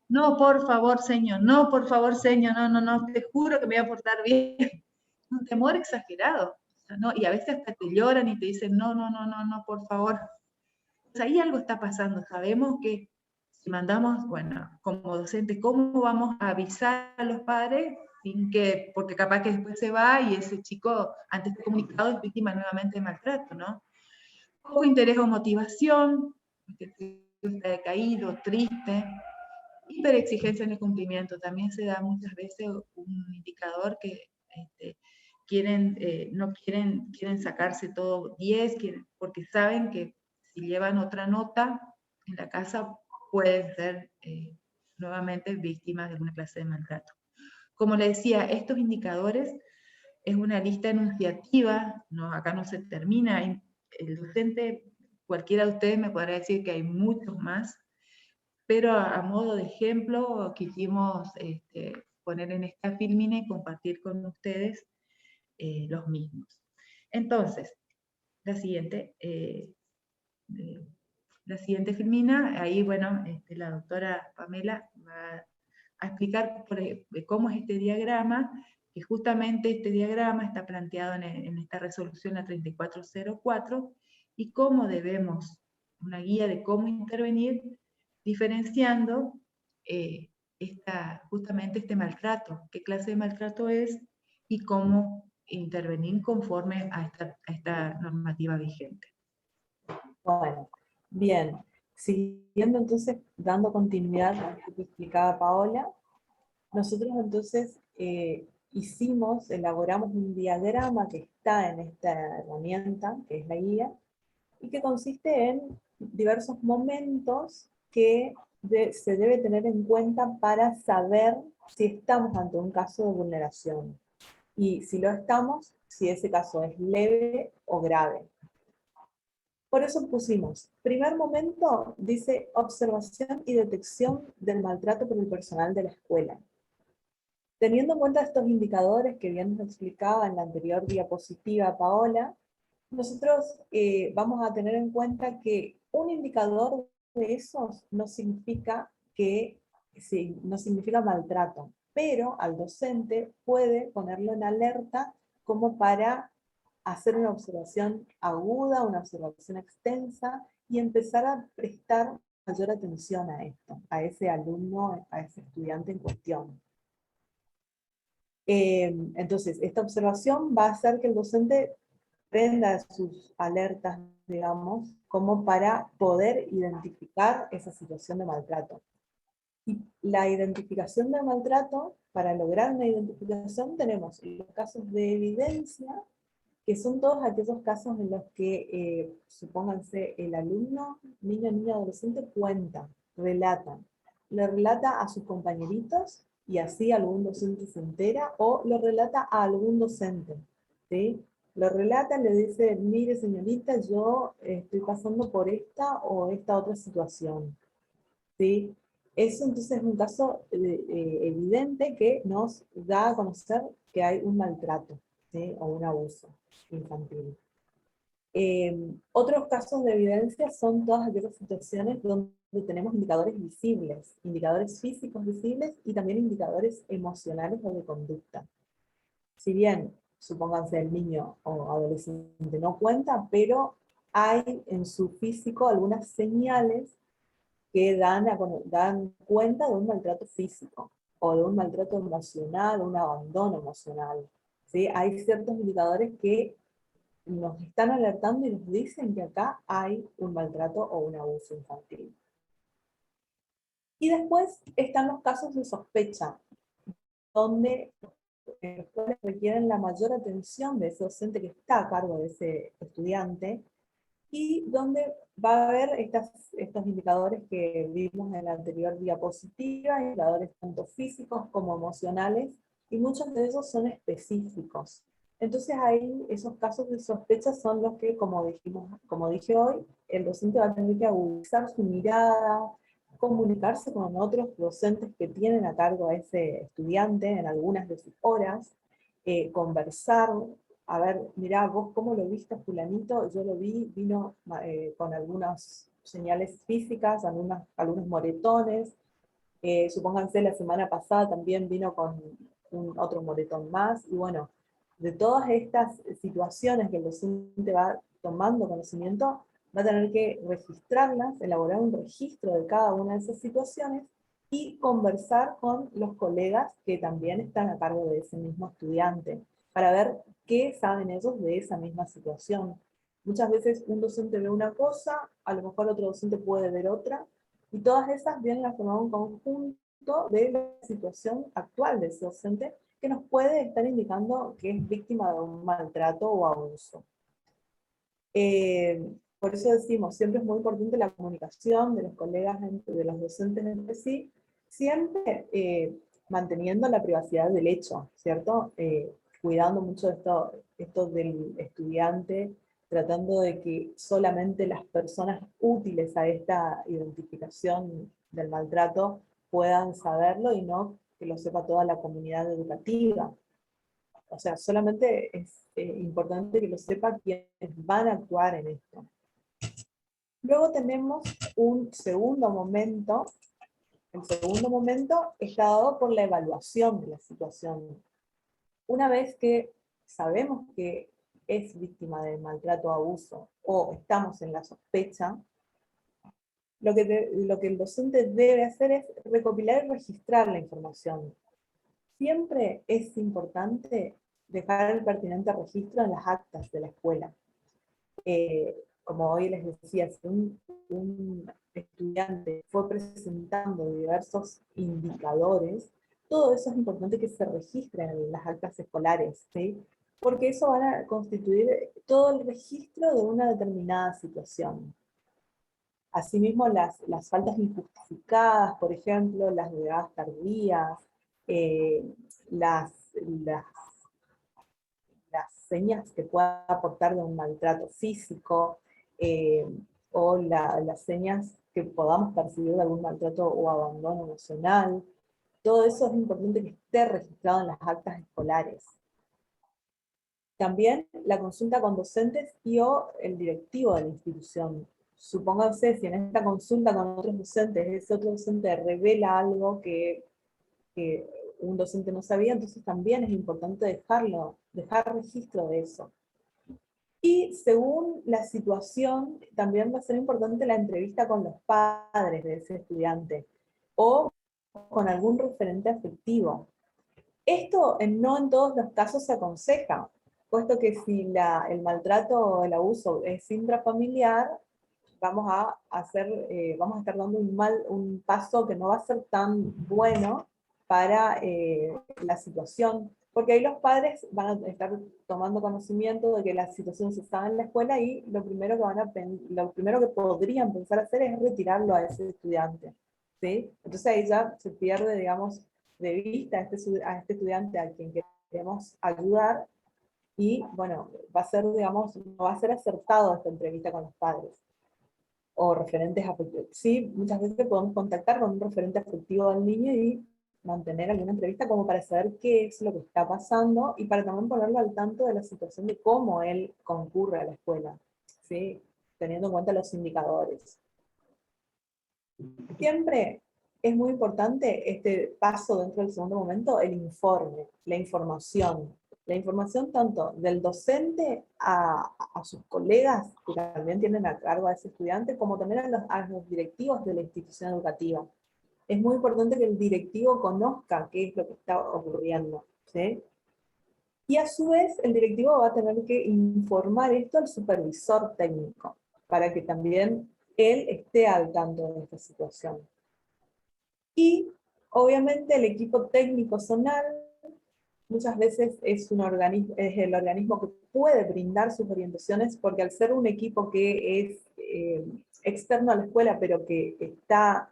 C: No, por favor, señor, no, por favor, señor, no, te juro que me voy a portar bien. Un temor exagerado, ¿no? Y a veces hasta te lloran y te dicen, no, por favor. Pues ahí algo está pasando, sabemos que si mandamos, bueno, como docente, ¿cómo vamos a avisar a los padres? Sin que, porque capaz que después se va y ese chico, ante este comunicado, es víctima nuevamente de maltrato, ¿no? Poco interés o motivación, que está decaído, triste, hiperexigencia en el cumplimiento, también se da muchas veces un indicador que quieren sacarse todo 10, porque saben que si llevan otra nota en la casa pueden ser nuevamente víctimas de alguna clase de maltrato. Como le decía, estos indicadores es una lista enunciativa, no, acá no se termina, el docente, cualquiera de ustedes me podrá decir que hay muchos más, pero a modo de ejemplo quisimos poner en esta filmina y compartir con ustedes los mismos. Entonces, la siguiente filmina, ahí, bueno, la doctora Pamela va a explicar cómo es este diagrama, que justamente este diagrama está planteado en esta resolución, la 3404, y cómo debemos, una guía de cómo intervenir, diferenciando justamente este maltrato, qué clase de maltrato es, y cómo intervenir conforme a esta normativa vigente.
B: Bueno, bien. Siguiendo entonces, dando continuidad a lo que explicaba Paola, nosotros entonces elaboramos un diagrama que está en esta herramienta, que es la guía, y que consiste en diversos momentos que se debe tener en cuenta para saber si estamos ante un caso de vulneración. Y si lo estamos, si ese caso es leve o grave. Por eso pusimos, primer momento, dice observación y detección del maltrato por el personal de la escuela. Teniendo en cuenta estos indicadores que bien nos explicaba en la anterior diapositiva Paola, nosotros vamos a tener en cuenta que un indicador de esos no significa maltrato, pero al docente puede ponerlo en alerta como para hacer una observación aguda, una observación extensa, y empezar a prestar mayor atención a esto, a ese alumno, a ese estudiante en cuestión. Entonces, esta observación va a hacer que el docente prenda sus alertas, digamos, como para poder identificar esa situación de maltrato. Y la identificación de maltrato, para lograr una identificación, tenemos los casos de evidencia, que son todos aquellos casos en los que, supónganse, el alumno, niño, niña, adolescente, cuenta, relata. Le relata a sus compañeritos, y así algún docente se entera, o lo relata a algún docente, ¿sí? Lo relata, le dice, mire señorita, yo estoy pasando por esta o esta otra situación, ¿sí? Eso entonces es un caso evidente que nos da a conocer que hay un maltrato, ¿sí? O un abuso infantil. Otros casos de evidencia son todas aquellas situaciones donde tenemos indicadores visibles, indicadores físicos visibles y también indicadores emocionales o de conducta. Si bien, supónganse, el niño o adolescente no cuenta, pero hay en su físico algunas señales que dan cuenta de un maltrato físico, o de un maltrato emocional, un abandono emocional, ¿sí? Hay ciertos indicadores que nos están alertando y nos dicen que acá hay un maltrato o un abuso infantil. Y después están los casos de sospecha, donde los cuales requieren la mayor atención de ese docente que está a cargo de ese estudiante, y donde va a haber estos indicadores que vimos en la anterior diapositiva, indicadores tanto físicos como emocionales, y muchos de ellos son específicos. Entonces ahí esos casos de sospecha son los que, como dije hoy, el docente va a tener que agudizar su mirada, comunicarse con otros docentes que tienen a cargo a ese estudiante en algunas de sus horas, conversar, a ver, mirá, vos cómo lo viste a fulanito, yo lo vi, vino con algunas señales físicas, algunos moretones, supónganse la semana pasada también vino con otro moretón más, y bueno, de todas estas situaciones que el docente va tomando conocimiento, va a tener que registrarlas, elaborar un registro de cada una de esas situaciones, y conversar con los colegas que también están a cargo de ese mismo estudiante, para ver qué saben ellos de esa misma situación. Muchas veces un docente ve una cosa, a lo mejor otro docente puede ver otra, y todas esas vienen a formar un conjunto de la situación actual de ese docente, que nos puede estar indicando que es víctima de un maltrato o abuso. Por eso decimos, siempre es muy importante la comunicación de los colegas, de los docentes entre sí,
D: Siempre manteniendo la privacidad del hecho, ¿cierto? Cuidando mucho esto del estudiante, tratando de que solamente las personas útiles a esta identificación del maltrato puedan saberlo y no que lo sepa toda la comunidad educativa. O sea, solamente es importante que lo sepa quienes van a actuar en esto. Luego tenemos un segundo momento. El segundo momento está dado por la evaluación de la situación. Una vez que sabemos que es víctima de maltrato o abuso, o estamos en la sospecha, lo que el docente debe hacer es recopilar y registrar la información. Siempre es importante dejar el pertinente registro en las actas de la escuela. Como hoy les decía, si un estudiante fue presentando diversos indicadores, todo eso es importante que se registre en las actas escolares, ¿sí? Porque eso va a constituir todo el registro de una determinada situación. Asimismo, las faltas injustificadas, por ejemplo, las llegadas tardías, las señas que pueda aportar de un maltrato físico, o las señas que podamos percibir de algún maltrato o abandono emocional. Todo eso es importante que esté registrado en las actas escolares. También la consulta con docentes y o el directivo de la institución. Supóngase, si en esta consulta con otros docentes, ese otro docente revela algo que un docente no sabía, entonces también es importante dejar registro de eso. Y según la situación, también va a ser importante la entrevista con los padres de ese estudiante, o con algún referente afectivo. Esto no en todos los casos se aconseja, puesto que si el maltrato o el abuso es intrafamiliar, vamos a estar dando un paso que no va a ser tan bueno para la situación, porque ahí los padres van a estar tomando conocimiento de que la situación se está en la escuela y lo primero que podrían pensar hacer es retirarlo a ese estudiante, ¿sí? Entonces ahí ya se pierde, digamos, de vista a este estudiante a quien queremos ayudar, y bueno, digamos, no va a ser acertado esta entrevista con los padres o referentes afectivos. Sí, muchas veces podemos contactar con un referente afectivo del niño y mantener alguna entrevista como para saber qué es lo que está pasando y para también ponerlo al tanto de la situación de cómo él concurre a la escuela, ¿sí? Teniendo en cuenta los indicadores. Siempre es muy importante este paso dentro del segundo momento, el informe, la información. La información tanto del docente a sus colegas que también tienen a cargo a ese estudiante, como también a los directivos de la institución educativa. Es muy importante que el directivo conozca qué es lo que está ocurriendo, ¿sí? Y a su vez el directivo va a tener que informar esto al supervisor técnico, para que también él esté al tanto de esta situación. Y obviamente el equipo técnico zonal muchas veces es el organismo que puede brindar sus orientaciones, porque al ser un equipo que es externo a la escuela, pero que está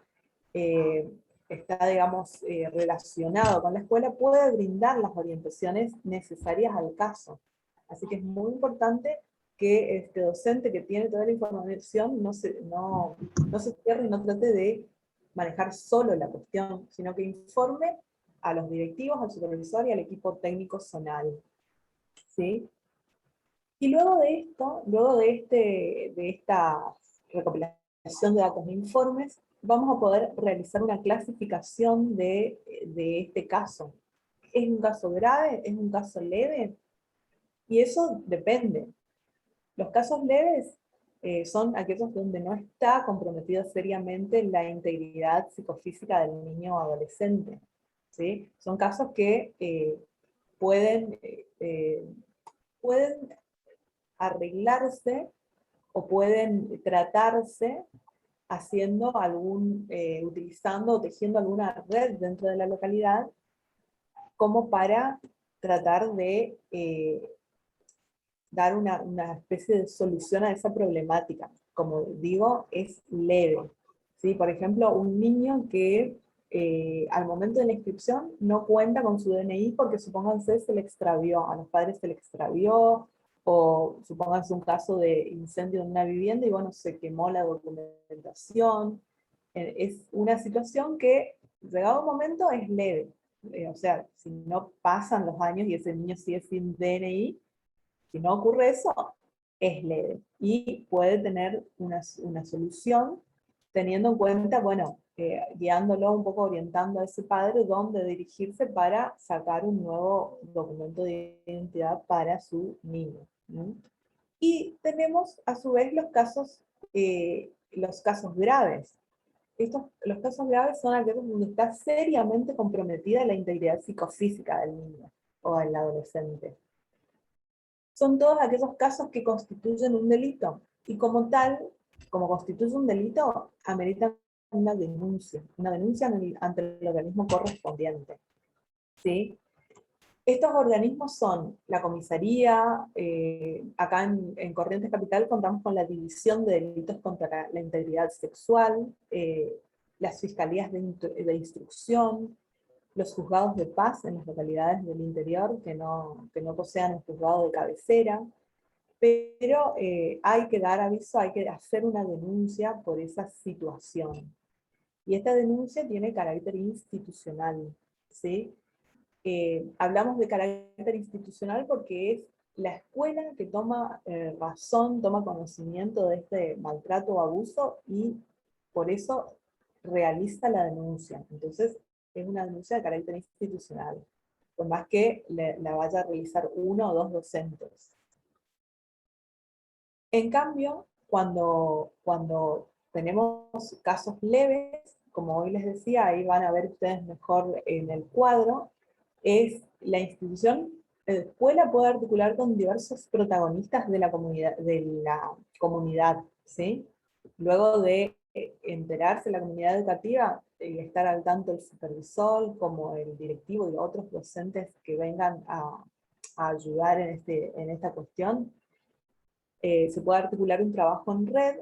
D: digamos, relacionado con la escuela, puede brindar las orientaciones necesarias al caso. Así que es muy importante que este docente que tiene toda la información no se cierre y no trate de manejar solo la cuestión, sino que informe a los directivos, al supervisor y al equipo técnico zonal, ¿sí? Y luego de esto, de esta recopilación de datos e informes, vamos a poder realizar una clasificación de este caso. ¿Es un caso grave? ¿Es un caso leve? Y eso depende. Los casos leves son aquellos donde no está comprometida seriamente la integridad psicofísica del niño o adolescente, ¿sí? Son casos que pueden arreglarse o pueden tratarse haciendo utilizando o tejiendo alguna red dentro de la localidad, como para tratar de dar una especie de solución a esa problemática. Como digo, es leve, ¿sí? Por ejemplo, un niño que al momento de la inscripción no cuenta con su DNI porque supónganse se le extravió, a los padres se le extravió, o supónganse un caso de incendio en una vivienda y bueno, se quemó la documentación. Es una situación que, llegado un momento, es leve. O sea, si no pasan los años y ese niño sigue sin DNI, si no ocurre eso, es leve. Y puede tener una solución teniendo en cuenta, bueno, guiándolo un poco, orientando a ese padre dónde dirigirse para sacar un nuevo documento de identidad para su niño. ¿No? Y tenemos a su vez los casos graves. Los casos graves son aquellos donde está seriamente comprometida la integridad psicofísica del niño o del adolescente. Son todos aquellos casos que constituyen un delito y como tal, como constituye un delito, ameritan una denuncia ante el organismo correspondiente. ¿Sí? Estos organismos son la comisaría, acá en Corrientes Capital contamos con la División de Delitos contra la Integridad Sexual, las fiscalías de instrucción, los juzgados de paz en las localidades del interior que no posean un juzgado de cabecera, pero hay que dar aviso, hay que hacer una denuncia por esa situación. Y esta denuncia tiene carácter institucional, ¿sí? Hablamos de carácter institucional porque es la escuela que toma razón, toma conocimiento de este maltrato o abuso y por eso realiza la denuncia. Entonces, es una denuncia de carácter institucional, por más que la vaya a realizar uno o dos docentes. En cambio, cuando tenemos casos leves, como hoy les decía, ahí van a ver ustedes mejor en el cuadro, es la institución, la escuela puede articular con diversos protagonistas de la comunidad, ¿sí? Luego de enterarse la comunidad educativa, estar al tanto el supervisor, como el directivo y otros docentes que vengan a ayudar en esta cuestión, se puede articular un trabajo en red,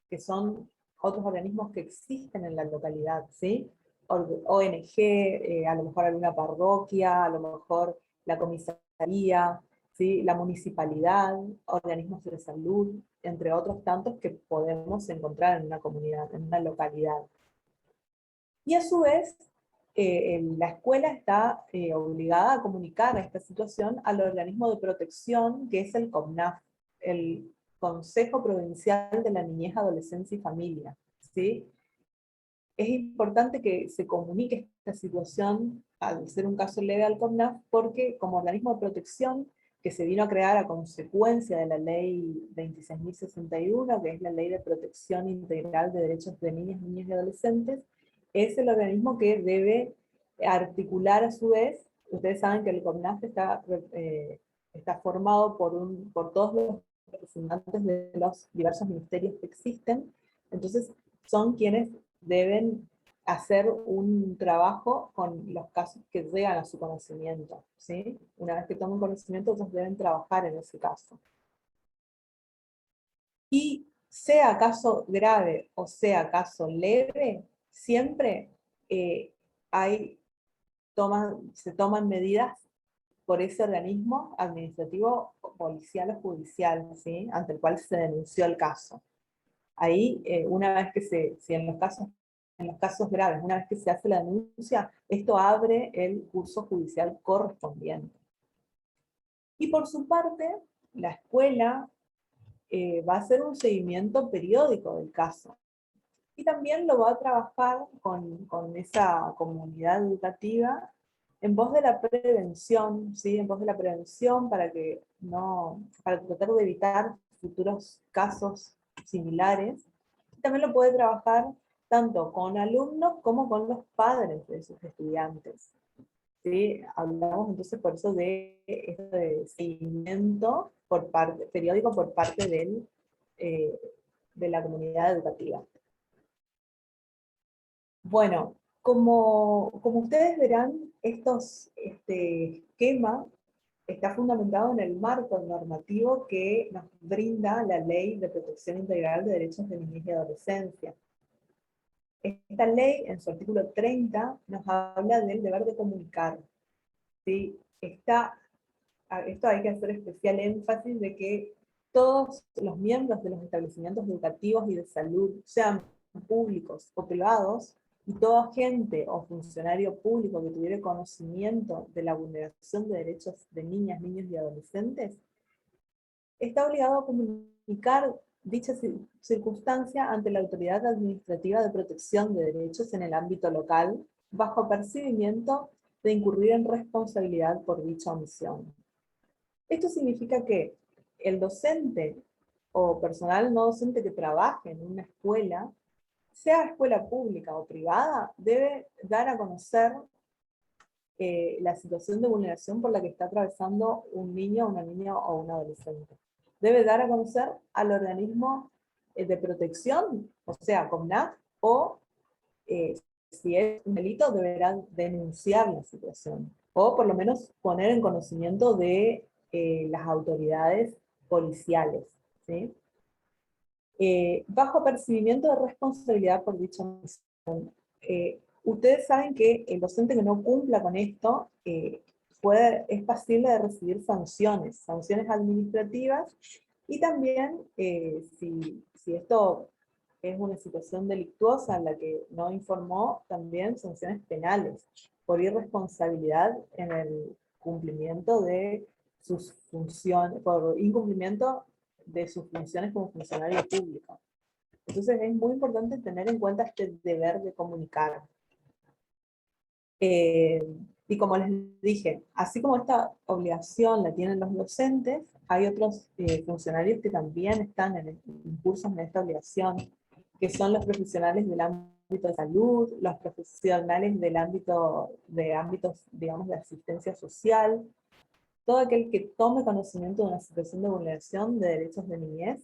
D: que son otros organismos que existen en la localidad, ¿sí? ONG, a lo mejor alguna parroquia, a lo mejor la comisaría, ¿sí? La municipalidad, organismos de salud, entre otros tantos que podemos encontrar en una comunidad, en una localidad. Y a su vez, la escuela está obligada a comunicar esta situación al organismo de protección, que es el CONAF, el Consejo Provincial de la Niñez, Adolescencia y Familia, ¿sí? Es importante que se comunique esta situación, al ser un caso leve, al CONAF, porque como organismo de protección, que se vino a crear a consecuencia de la ley 26.061, que es la Ley de Protección Integral de Derechos de Niñas, Niños y Adolescentes, es el organismo que debe articular a su vez. Ustedes saben que el CONAF está formado por todos los representantes de los diversos ministerios que existen, entonces son quienes deben hacer un trabajo con los casos que llegan a su conocimiento, ¿sí? Una vez que tomen conocimiento, ellos deben trabajar en ese caso. Y sea caso grave o sea caso leve, siempre se toman medidas por ese organismo administrativo, policial o judicial, ¿sí? Ante el cual se denunció el caso. Ahí, una vez que si en los casos graves, una vez que se hace la denuncia, esto abre el curso judicial correspondiente. Y por su parte, la escuela va a hacer un seguimiento periódico del caso. Y también lo va a trabajar con esa comunidad educativa en pos de la prevención, ¿sí? En pos de la prevención para tratar de evitar futuros casos similares. También lo puede trabajar tanto con alumnos como con los padres de sus estudiantes. ¿Sí? Hablamos entonces por eso de este seguimiento periódico por parte de la comunidad educativa. Bueno, como ustedes verán, este esquema está fundamentado en el marco normativo que nos brinda la Ley de Protección Integral de Derechos de Niñez y Adolescencia. Esta ley, en su artículo 30, nos habla del deber de comunicar. ¿Sí? Esto hay que hacer especial énfasis de que todos los miembros de los establecimientos educativos y de salud, sean públicos o privados, y todo agente o funcionario público que tuviera conocimiento de la vulneración de derechos de niñas, niños y adolescentes, está obligado a comunicar dicha circunstancia ante la Autoridad Administrativa de Protección de Derechos en el ámbito local, bajo apercibimiento de incurrir en responsabilidad por dicha omisión. Esto significa que el docente o personal no docente que trabaje en una escuela, sea escuela pública o privada, debe dar a conocer la situación de vulneración por la que está atravesando un niño, una niña o un adolescente. Debe dar a conocer al organismo de protección, o sea, CONAF, o si es un delito, deberán denunciar la situación, o por lo menos poner en conocimiento de las autoridades policiales, ¿sí? Bajo apercibimiento de responsabilidad por dicha omisión. Ustedes saben que el docente que no cumpla con esto es pasible de recibir sanciones administrativas, y también si esto es una situación delictuosa en la que no informó, también sanciones penales por irresponsabilidad en el cumplimiento de sus funciones, por incumplimiento de sus funciones como funcionario público. Entonces es muy importante tener en cuenta este deber de comunicar. Y como les dije, así como esta obligación la tienen los docentes, hay otros funcionarios que también están incursos en esta obligación, que son los profesionales del ámbito de salud, los profesionales del ámbito de ámbitos, digamos, de asistencia social, todo aquel que tome conocimiento de una situación de vulneración de derechos de niñez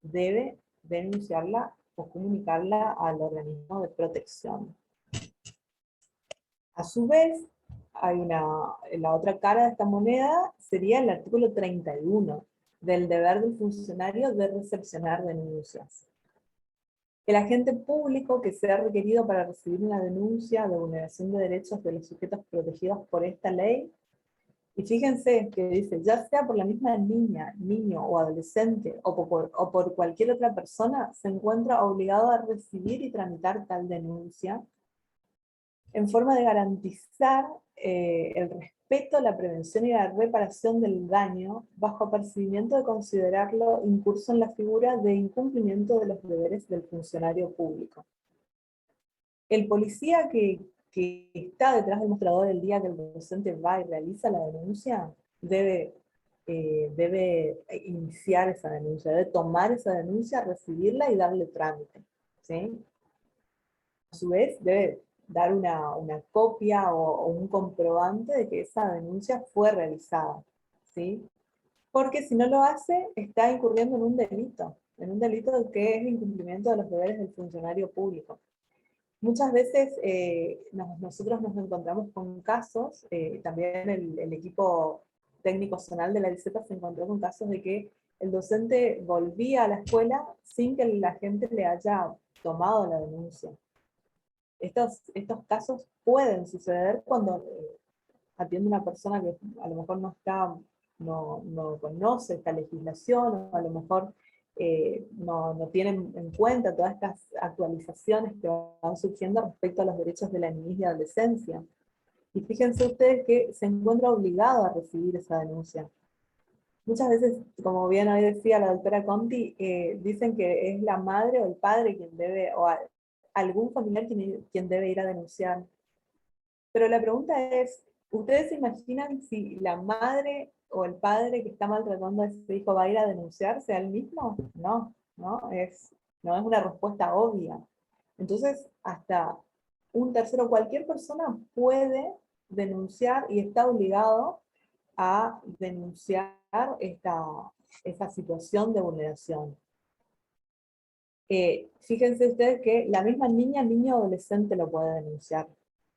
D: debe denunciarla o comunicarla al organismo de protección. A su vez, la otra cara de esta moneda sería el artículo 31 del deber del funcionario de recepcionar denuncias. El agente público que sea requerido para recibir una denuncia de vulneración de derechos de los sujetos protegidos por esta ley, y fíjense que dice, ya sea por la misma niña, niño o adolescente, o por cualquier otra persona, se encuentra obligado a recibir y tramitar tal denuncia, en forma de garantizar el respeto, la prevención y la reparación del daño, bajo apercibimiento de considerarlo incurso en la figura de incumplimiento de los deberes del funcionario público. El policía que está detrás del mostrador el día que el docente va y realiza la denuncia, debe iniciar esa denuncia, debe tomar esa denuncia, recibirla y darle trámite, ¿sí? A su vez, debe dar una copia o un comprobante de que esa denuncia fue realizada, ¿sí? Porque si no lo hace, está incurriendo en un delito que es el incumplimiento de los deberes del funcionario público. Muchas veces nosotros nos encontramos con casos, también el equipo técnico zonal de la ICEPA se encontró con casos de que el docente volvía a la escuela sin que la gente le haya tomado la denuncia. Estos casos pueden suceder cuando atiende una persona que a lo mejor no conoce esta legislación, o a lo mejor no tienen en cuenta todas estas actualizaciones que van surgiendo respecto a los derechos de la niñez y adolescencia. Y fíjense ustedes que se encuentra obligado a recibir esa denuncia. Muchas veces, como bien hoy decía la doctora Conti, dicen que es la madre o el padre quien debe, o algún familiar quien debe ir a denunciar. Pero la pregunta es, ¿ustedes se imaginan si la madre o el padre que está maltratando a ese hijo va a ir a denunciarse al mismo? No es una respuesta obvia. Entonces, hasta un tercero, cualquier persona puede denunciar y está obligado a denunciar esta situación de vulneración. Fíjense ustedes que la misma niña, niño o adolescente lo puede denunciar.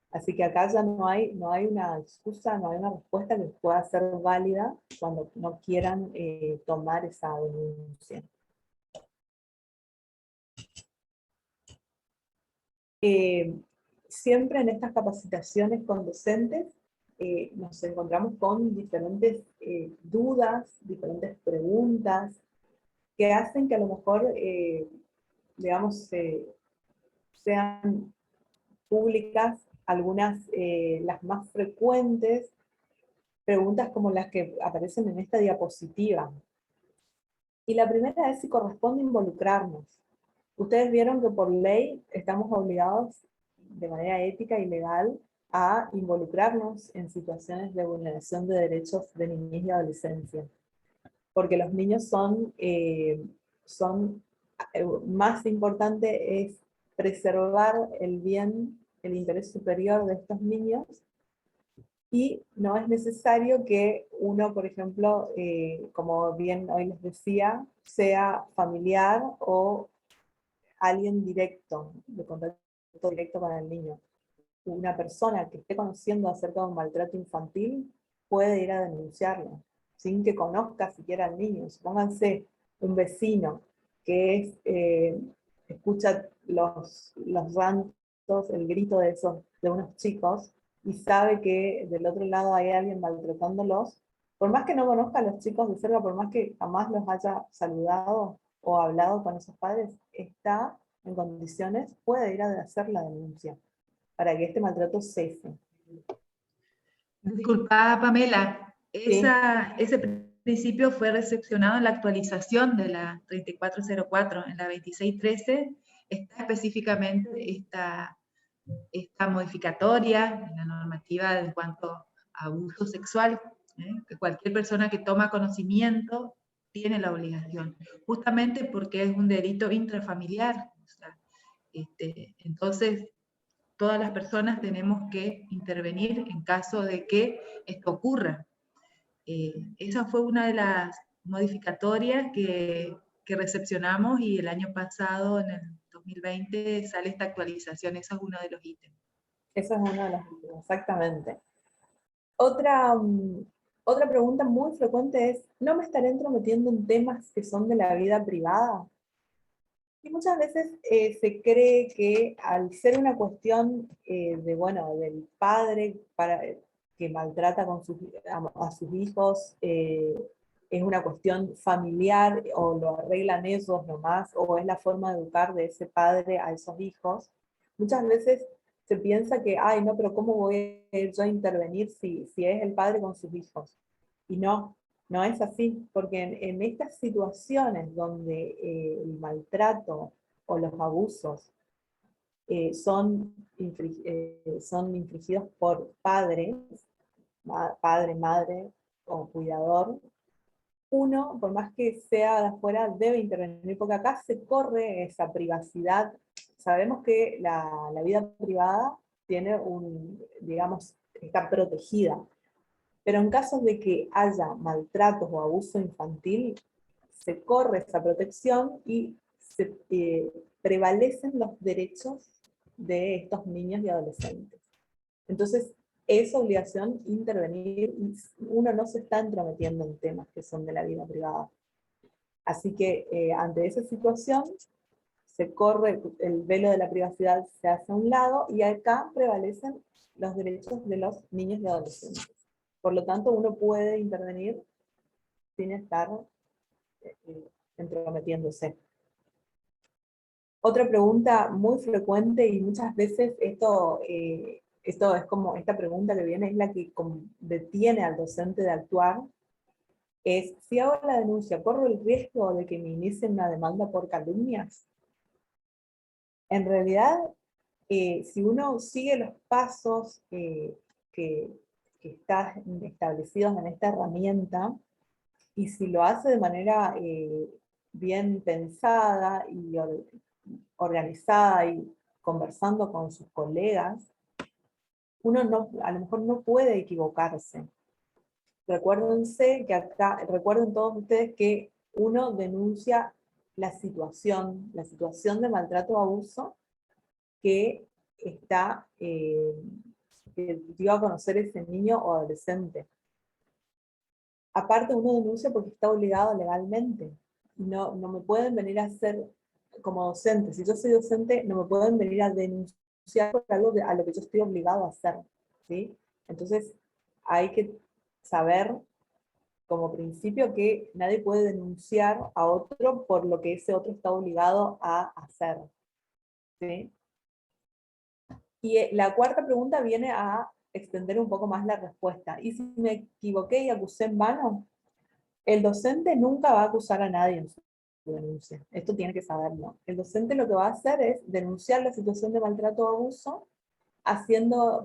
D: Así que acá ya no hay una excusa, no hay una respuesta que pueda ser válida cuando no quieran tomar esa denuncia. Siempre en estas capacitaciones con docentes nos encontramos con diferentes dudas, diferentes preguntas, que hacen que a lo mejor, digamos, sean públicas algunas, las más frecuentes, preguntas como las que aparecen en esta diapositiva. Y la primera es si corresponde involucrarnos. Ustedes vieron que por ley estamos obligados de manera ética y legal a involucrarnos en situaciones de vulneración de derechos de niñez y adolescencia. Porque los niños más importante es preservar el bien, el interés superior de estos niños, y no es necesario que uno, por ejemplo, como bien hoy les decía, sea familiar o alguien directo, de contacto directo con el niño. Una persona que esté conociendo acerca de un maltrato infantil puede ir a denunciarlo, sin que conozca siquiera al niño. Supónganse un vecino que escucha los rantos, el grito de unos chicos, y sabe que del otro lado hay alguien maltratándolos. Por más que no conozca a los chicos de cerca, por más que jamás los haya saludado o hablado con esos padres, está en condiciones, puede ir a hacer la denuncia para que este maltrato cese.
C: Disculpa, Pamela,
D: Sí.
C: ese principio fue recepcionado en la actualización de la 3404, en la 2613, está específicamente esta modificatoria en la normativa en cuanto a abuso sexual, que cualquier persona que toma conocimiento tiene la obligación, justamente porque es un delito intrafamiliar. O sea, entonces, todas las personas tenemos que intervenir en caso de que esto ocurra. Esa fue una de las modificatorias que recepcionamos, y el año pasado, en el 2020, sale esta actualización. Eso es uno de los ítems.
D: Eso es uno de los ítems, exactamente. Otra pregunta muy frecuente es, ¿no me estaré entrometiendo en temas que son de la vida privada? Y muchas veces se cree que al ser una cuestión del padre que maltrata a sus hijos, es una cuestión familiar, o lo arreglan ellos nomás, o es la forma de educar de ese padre a esos hijos. Muchas veces se piensa que, ay, no, pero ¿cómo voy a ir yo a intervenir si es el padre con sus hijos? Y no es así, porque en estas situaciones donde el maltrato o los abusos son infligidos por padres, padre, madre o cuidador, uno, por más que sea de afuera, debe intervenir, porque acá se corre esa privacidad. Sabemos que la vida privada tiene digamos, está protegida, pero en casos de que haya maltratos o abuso infantil, se corre esa protección y prevalecen los derechos de estos niños y adolescentes. Entonces, es obligación intervenir, y uno no se está entrometiendo en temas que son de la vida privada. Así que ante esa situación, se corre el velo de la privacidad, se hace a un lado, y acá prevalecen los derechos de los niños y adolescentes. Por lo tanto, uno puede intervenir sin estar entrometiéndose. Otra pregunta muy frecuente, y muchas veces esto es como esta pregunta que viene, es la que detiene al docente de actuar, es: si hago la denuncia, ¿corro el riesgo de que me inicien una demanda por calumnias? En realidad, si uno sigue los pasos que están establecidos en esta herramienta, y si lo hace de manera bien pensada y organizada, y conversando con sus colegas, uno a lo mejor no puede equivocarse. Recuerden todos ustedes que uno denuncia la situación de maltrato o abuso que que dio a conocer ese niño o adolescente. Aparte, uno denuncia porque está obligado legalmente. No me pueden venir a hacer, como docente, si yo soy docente, no me pueden venir a denunciar denunciar por algo a lo que yo estoy obligado a hacer, ¿sí? Entonces, hay que saber como principio que nadie puede denunciar a otro por lo que ese otro está obligado a hacer, ¿sí? Y la cuarta pregunta viene a extender un poco más la respuesta. ¿Y si me equivoqué y acusé en vano? El docente nunca va a acusar a nadie en su denuncia. Esto tiene que saberlo. El docente lo que va a hacer es denunciar la situación de maltrato o abuso,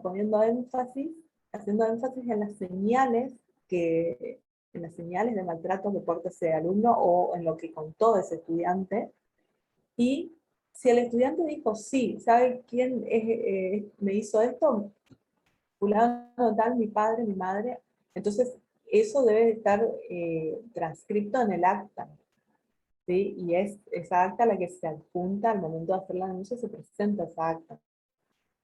D: poniendo énfasis, haciendo énfasis en las señales de maltrato que porta ese alumno o en lo que contó ese estudiante. Y si el estudiante dijo, sí, ¿sabe quién me hizo esto? Fulano tal, mi padre, mi madre. Entonces, eso debe estar transcrito en el acta, ¿sí? Y es esa acta la que se adjunta al momento de hacer la denuncia, se presenta esa acta.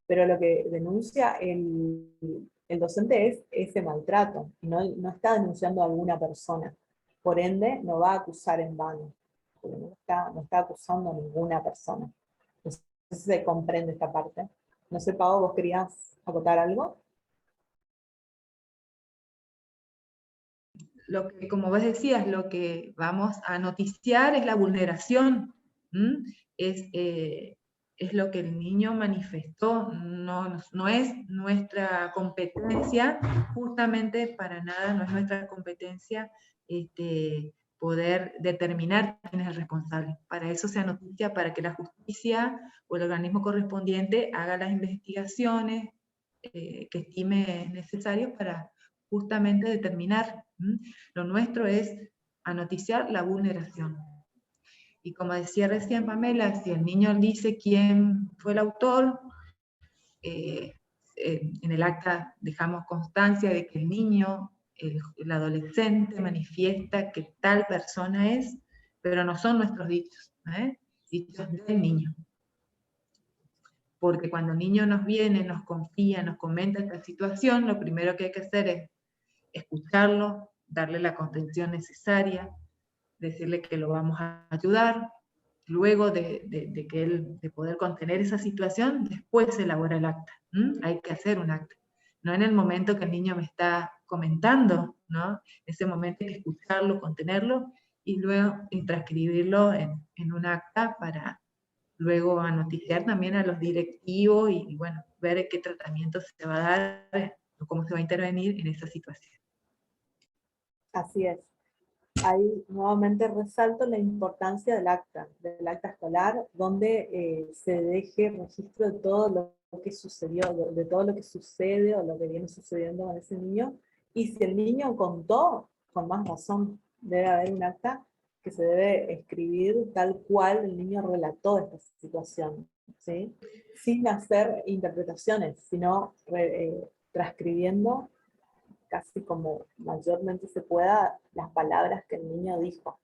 D: Pero lo que denuncia el docente es ese maltrato, y no está denunciando a alguna persona. Por ende, no va a acusar en vano, porque no está acusando a ninguna persona. Entonces se comprende esta parte. No sé, Pau, ¿vos querías acotar algo?
C: Lo que, como vos decías, lo que vamos a noticiar es la vulneración, es lo que el niño manifestó, no es nuestra competencia, justamente para nada no es nuestra competencia poder determinar quién es el responsable. Para eso se noticia, para que la justicia o el organismo correspondiente haga las investigaciones que estime necesarios para justamente determinar. Lo nuestro es anoticiar la vulneración. Y como decía recién Pamela, si el niño dice quién fue el autor, en el acta dejamos constancia de que el niño, el adolescente manifiesta que tal persona es, pero no son nuestros dichos, dichos del niño. Porque cuando el niño nos viene, nos confía, nos comenta esta situación, lo primero que hay que hacer es escucharlo, darle la contención necesaria, decirle que lo vamos a ayudar. Luego de poder contener esa situación, después se elabora el acta. Hay que hacer un acta. No en el momento que el niño me está comentando, ¿no? En ese momento hay que escucharlo, contenerlo, y luego transcribirlo en un acta para luego noticiar también a los directivos y bueno, ver qué tratamiento se va a dar o cómo se va a intervenir en esa situación.
D: Así es. Ahí nuevamente resalto la importancia del acta escolar, donde se deje registro de todo lo que sucedió, de todo lo que sucede o lo que viene sucediendo con ese niño. Y si el niño contó, con más razón debe haber un acta que se debe escribir tal cual el niño relató esta situación, ¿sí? Sin hacer interpretaciones, sino transcribiendo casi como mayormente se pueda las palabras que el niño dijo,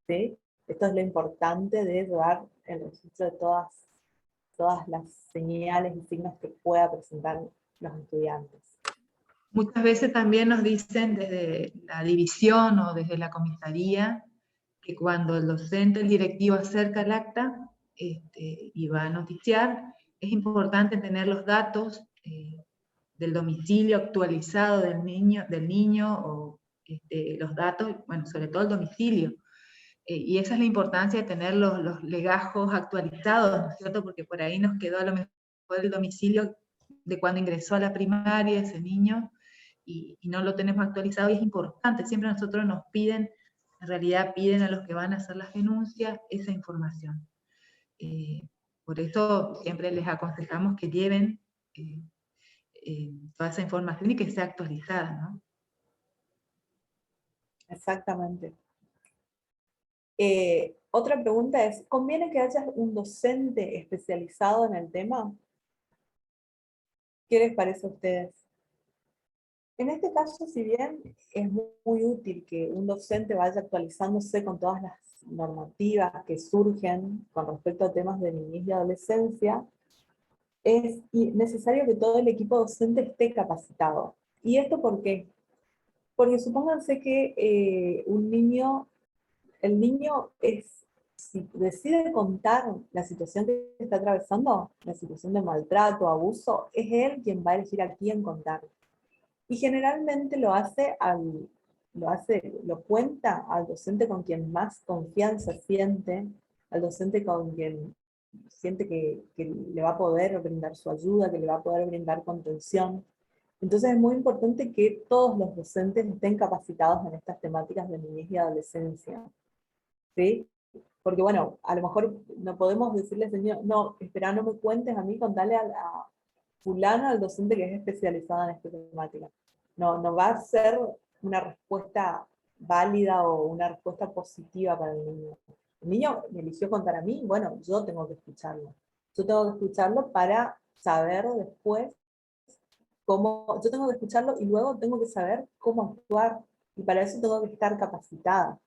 D: ¿sí? Esto es lo importante de llevar el registro de todas las señales y signos que pueda presentar los estudiantes.
C: Muchas veces también nos dicen desde la división o desde la comisaría que cuando el docente, el directivo acerca el acta y va a noticiar, es importante tener los datos del domicilio actualizado del niño o los datos, bueno, sobre todo el domicilio. Y esa es la importancia de tener los legajos actualizados, ¿no es cierto? Porque por ahí nos quedó a lo mejor el domicilio de cuando ingresó a la primaria ese niño y no lo tenemos actualizado, y es importante, siempre nosotros nos piden, en realidad piden a los que van a hacer las denuncias esa información. Por eso siempre les aconsejamos que lleven toda esa información y que sea actualizada, ¿no?
D: Exactamente. Otra pregunta es, ¿conviene que haya un docente especializado en el tema? ¿Qué les parece a ustedes? En este caso, si bien es muy útil que un docente vaya actualizándose con todas las normativas que surgen con respecto a temas de niñez y adolescencia, es necesario que todo el equipo docente esté capacitado. ¿Y esto por qué? Porque supónganse que el niño es si decide contar la situación que está atravesando, la situación de maltrato, abuso, es él quien va a elegir a quién contar. Y generalmente lo cuenta al docente con quien más confianza siente, al docente con quien siente que le va a poder brindar su ayuda, que le va a poder brindar contención. Entonces es muy importante que todos los docentes estén capacitados en estas temáticas de niñez y adolescencia, ¿sí? Porque bueno, a lo mejor no podemos decirle, señor, no, espera, no me cuentes a mí, contale a fulano, al docente que es especializado en esta temática. No va a ser una respuesta válida o una respuesta positiva para el niño. El niño me eligió contar a mí, bueno, yo tengo que escucharlo. Yo tengo que escucharlo para saber después cómo, yo tengo que escucharlo y luego tengo que saber cómo actuar, y para eso tengo que estar capacitada.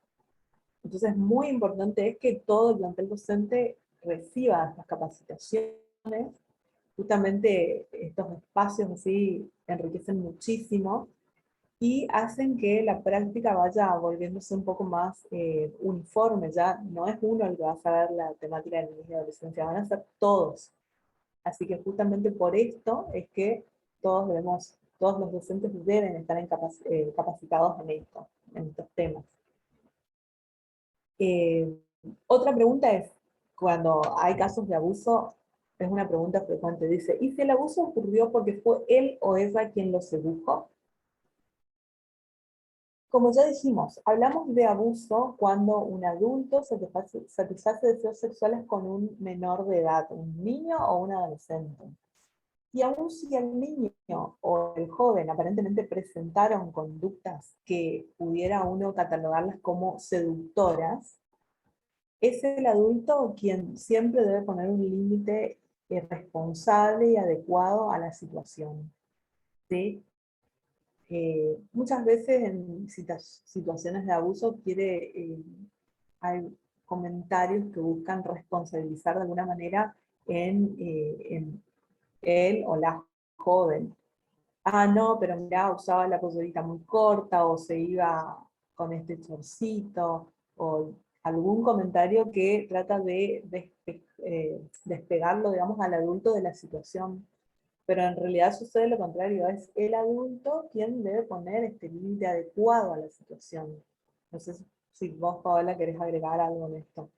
D: Entonces, muy importante es que todo el plantel docente reciba estas capacitaciones. Justamente estos espacios así enriquecen muchísimo y hacen que la práctica vaya volviéndose un poco más uniforme. Ya no es uno el que va a saber la temática de niñez y adolescencia, van a ser todos. Así que justamente por esto es que todos los docentes deben estar capacitados en esto, en estos temas. Otra pregunta es, cuando hay casos de abuso, es una pregunta frecuente, dice, ¿y si el abuso ocurrió porque fue él o ella quien lo sedujo? Como ya dijimos, hablamos de abuso cuando un adulto satisface deseos sexuales con un menor de edad, un niño o un adolescente. Y aun si el niño o el joven aparentemente presentaron conductas que pudiera uno catalogarlas como seductoras, es el adulto quien siempre debe poner un límite responsable y adecuado a la situación, ¿sí? Muchas veces en situaciones de abuso hay comentarios que buscan responsabilizar de alguna manera en él o la joven. Ah, no, pero mira, usaba la pollerita muy corta, o se iba con este chorcito, o algún comentario que trata de despegarlo, digamos, al adulto de la situación. Pero en realidad sucede lo contrario, es el adulto quien debe poner este límite adecuado a la situación. No sé si vos, Paola, querés agregar algo en esto.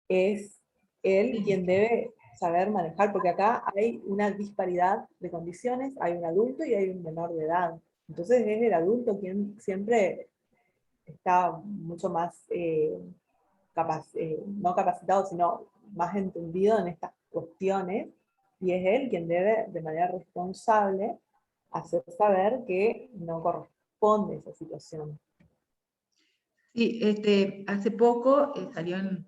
D: Es él quien debe saber manejar, porque acá hay una disparidad de condiciones, hay un adulto y hay un menor de edad. Entonces es el adulto quien siempre está mucho más no capacitado, sino más entendido en estas cuestiones, y es él quien debe de manera responsable hacer saber que no corresponde esa situación.
C: Sí, hace poco salió en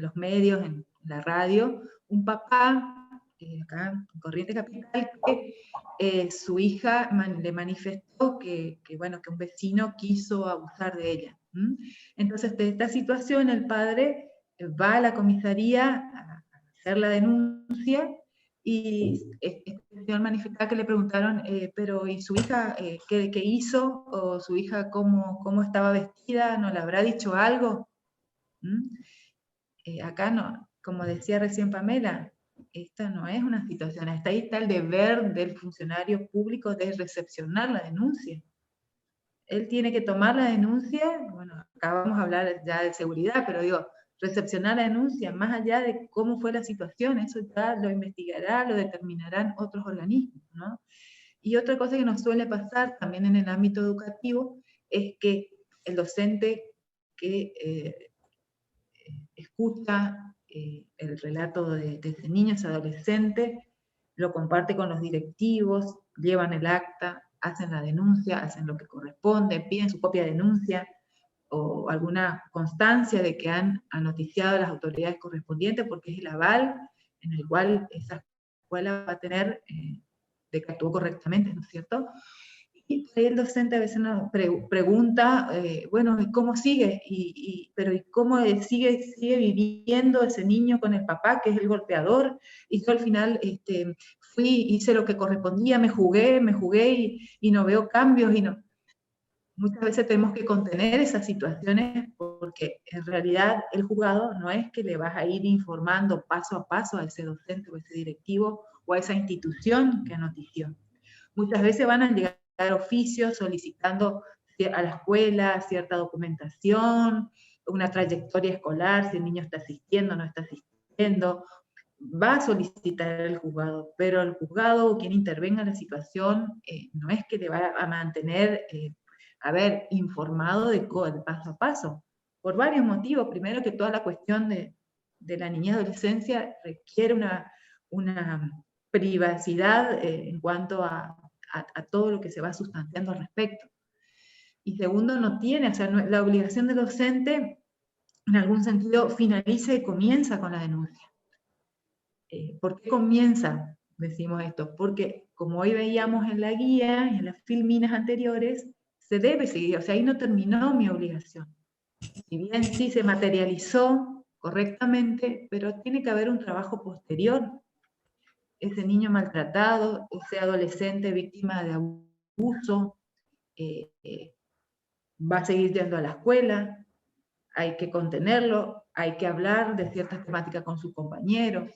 C: los medios, en la radio, un papá acá en Corrientes Capital que su hija le manifestó que un vecino quiso abusar de ella. Entonces, de esta situación, el padre va a la comisaría a hacer la denuncia. Y este señor manifestaba que le preguntaron, pero ¿y su hija qué hizo? ¿O su hija cómo estaba vestida? ¿No le habrá dicho algo? Acá no, como decía recién Pamela, esta no es una situación, ahí está el deber del funcionario público de recepcionar la denuncia. Él tiene que tomar la denuncia, bueno, acá vamos a hablar ya de seguridad, pero digo, recepcionar la denuncia, más allá de cómo fue la situación, eso ya lo investigará, lo determinarán otros organismos, ¿no? Y otra cosa que nos suele pasar también en el ámbito educativo es que el docente que escucha el relato de ese niño, ese adolescente, lo comparte con los directivos, llevan el acta, hacen la denuncia, hacen lo que corresponde, piden su propia denuncia, o alguna constancia de que han noticiado a las autoridades correspondientes, porque es el aval en el cual esa escuela va a tener de que actuó correctamente, ¿no es cierto? Y el docente a veces nos pregunta, bueno, ¿y cómo sigue? Pero ¿y cómo sigue viviendo ese niño con el papá, que es el golpeador? Y yo al final hice lo que correspondía, me jugué y no veo cambios, y no. muchas veces tenemos que contener esas situaciones porque en realidad el juzgado no es que le vas a ir informando paso a paso a ese docente o a ese directivo o a esa institución que notició. Muchas veces van a llegar oficios solicitando a la escuela cierta documentación, una trayectoria escolar, si el niño está asistiendo o no está asistiendo, va a solicitar el juzgado, pero el juzgado o quien intervenga en la situación no es que le va a mantener, informado de paso a paso, por varios motivos. Primero, que toda la cuestión de la niñez y adolescencia requiere una privacidad en cuanto a todo lo que se va sustanciando al respecto. Y segundo, no tiene, o sea, la obligación del docente, en algún sentido, finaliza y comienza con la denuncia. ¿Por qué comienza? Decimos esto, porque como hoy veíamos en la guía, en las filminas anteriores, se debe seguir, o sea, ahí no terminó mi obligación. Si bien sí se materializó correctamente, pero tiene que haber un trabajo posterior. Ese niño maltratado, ese adolescente víctima de abuso, va a seguir yendo a la escuela, hay que contenerlo, hay que hablar de ciertas temáticas con sus compañeros.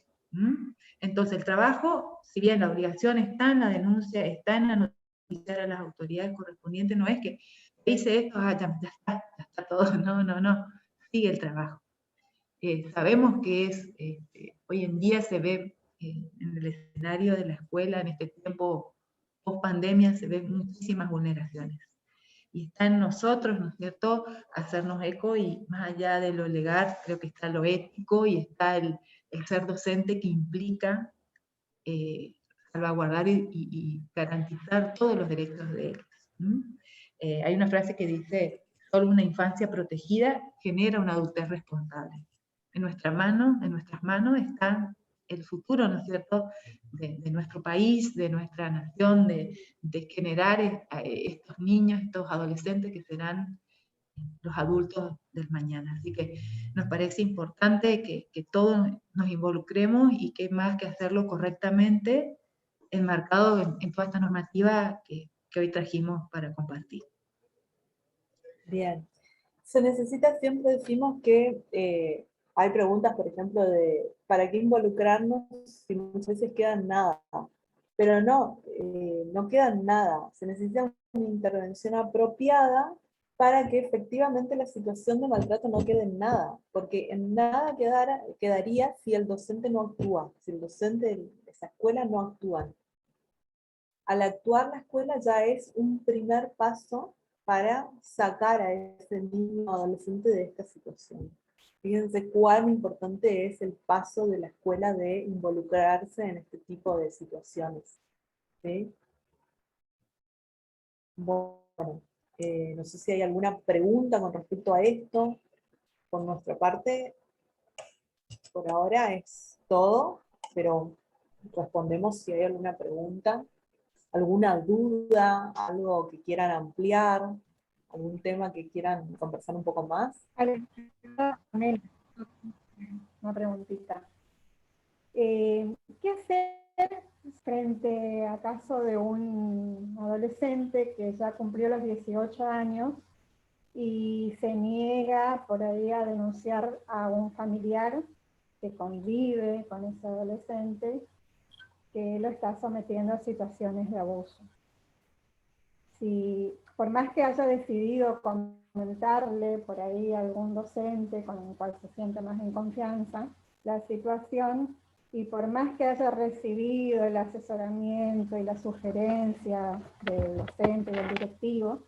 C: Entonces el trabajo, si bien la obligación está en la denuncia, está en la noticiar a las autoridades correspondientes, no es que dice esto, ya está todo, no, sigue el trabajo. Sabemos que hoy en día se ve en el escenario de la escuela, en este tiempo post pandemia, se ven muchísimas vulneraciones. Y está en nosotros, ¿no es cierto?, hacernos eco, y más allá de lo legal, creo que está lo ético y está el ser docente, que implica salvaguardar y garantizar todos los derechos de ellos. Hay una frase que dice: solo una infancia protegida genera una adultez responsable. En nuestras manos está el futuro, ¿no es cierto?, de nuestro país, de nuestra nación, de generar estos niños, estos adolescentes que serán los adultos del mañana. Así que nos parece importante que todos nos involucremos, y que más que hacerlo correctamente, enmarcado en toda esta normativa que hoy trajimos para compartir.
D: Bien. Se necesita, siempre decimos que hay preguntas, por ejemplo, de ¿para qué involucrarnos si muchas veces queda nada? Pero no, no queda nada. Se necesita una intervención apropiada para que efectivamente la situación de maltrato no quede en nada, porque en nada quedaría si el docente no actúa, si el docente de esa escuela no actúa. Al actuar la escuela ya es un primer paso para sacar a ese niño o adolescente de esta situación. Fíjense cuán importante es el paso de la escuela de involucrarse en este tipo de situaciones. ¿Sí? Bueno, no sé si hay alguna pregunta con respecto a esto. Por nuestra parte, por ahora es todo, pero respondemos si hay alguna pregunta, alguna duda, algo que quieran ampliar, algún tema que quieran conversar un poco más.
E: Una preguntita. ¿Qué hacer frente a caso de un adolescente que ya cumplió los 18 años y se niega por ahí a denunciar a un familiar que convive con ese adolescente, que lo está sometiendo a situaciones de abuso? Si por más que haya decidido comentarle por ahí a algún docente con el cual se siente más en confianza la situación, y por más que haya recibido el asesoramiento y la sugerencia del docente y del directivo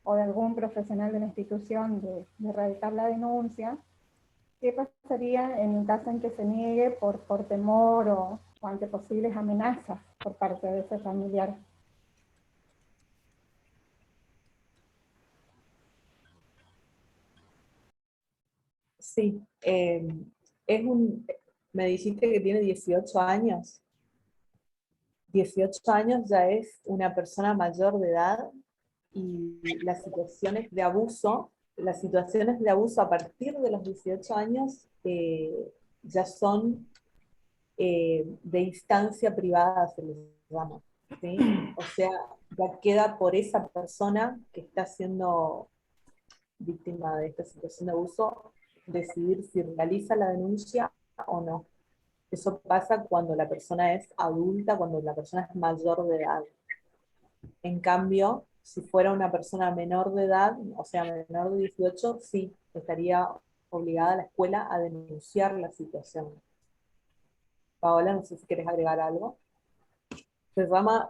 E: o de algún profesional de la institución de erradicar la denuncia, ¿qué pasaría en el caso en que se niegue por temor o ante posibles amenazas por parte de ese familiar?
D: Sí, me dijiste que tiene 18 años. 18 años ya es una persona mayor de edad, y las situaciones de abuso a partir de los 18 años ya son de instancia privada, se les llama. ¿sí? O sea, ya queda por esa persona que está siendo víctima de esta situación de abuso decidir si realiza la denuncia o no. Eso pasa cuando la persona es adulta, cuando la persona es mayor de edad. En cambio, si fuera una persona menor de edad, o sea, menor de 18, sí, estaría obligada la escuela a denunciar la situación. Paola, no sé si quieres agregar algo.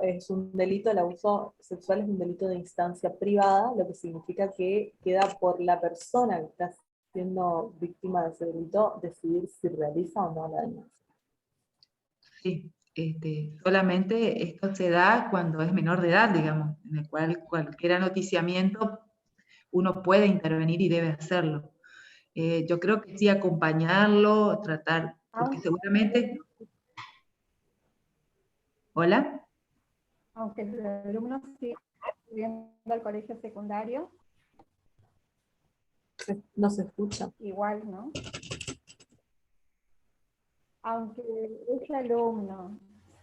D: Es un delito, el abuso sexual es un delito de instancia privada, lo que significa que queda por la persona que está siendo víctima de ese delito decidir si realiza o no la denuncia.
C: Sí, solamente esto se da cuando es menor de edad, digamos, en el cual cualquier anoticiamiento uno puede intervenir y debe hacerlo. Yo creo que sí, acompañarlo, tratar, porque seguramente... ¿Hola?
E: Aunque el alumno siga estudiando al colegio secundario,
D: No se escucha.
E: igual, ¿no? Aunque ese alumno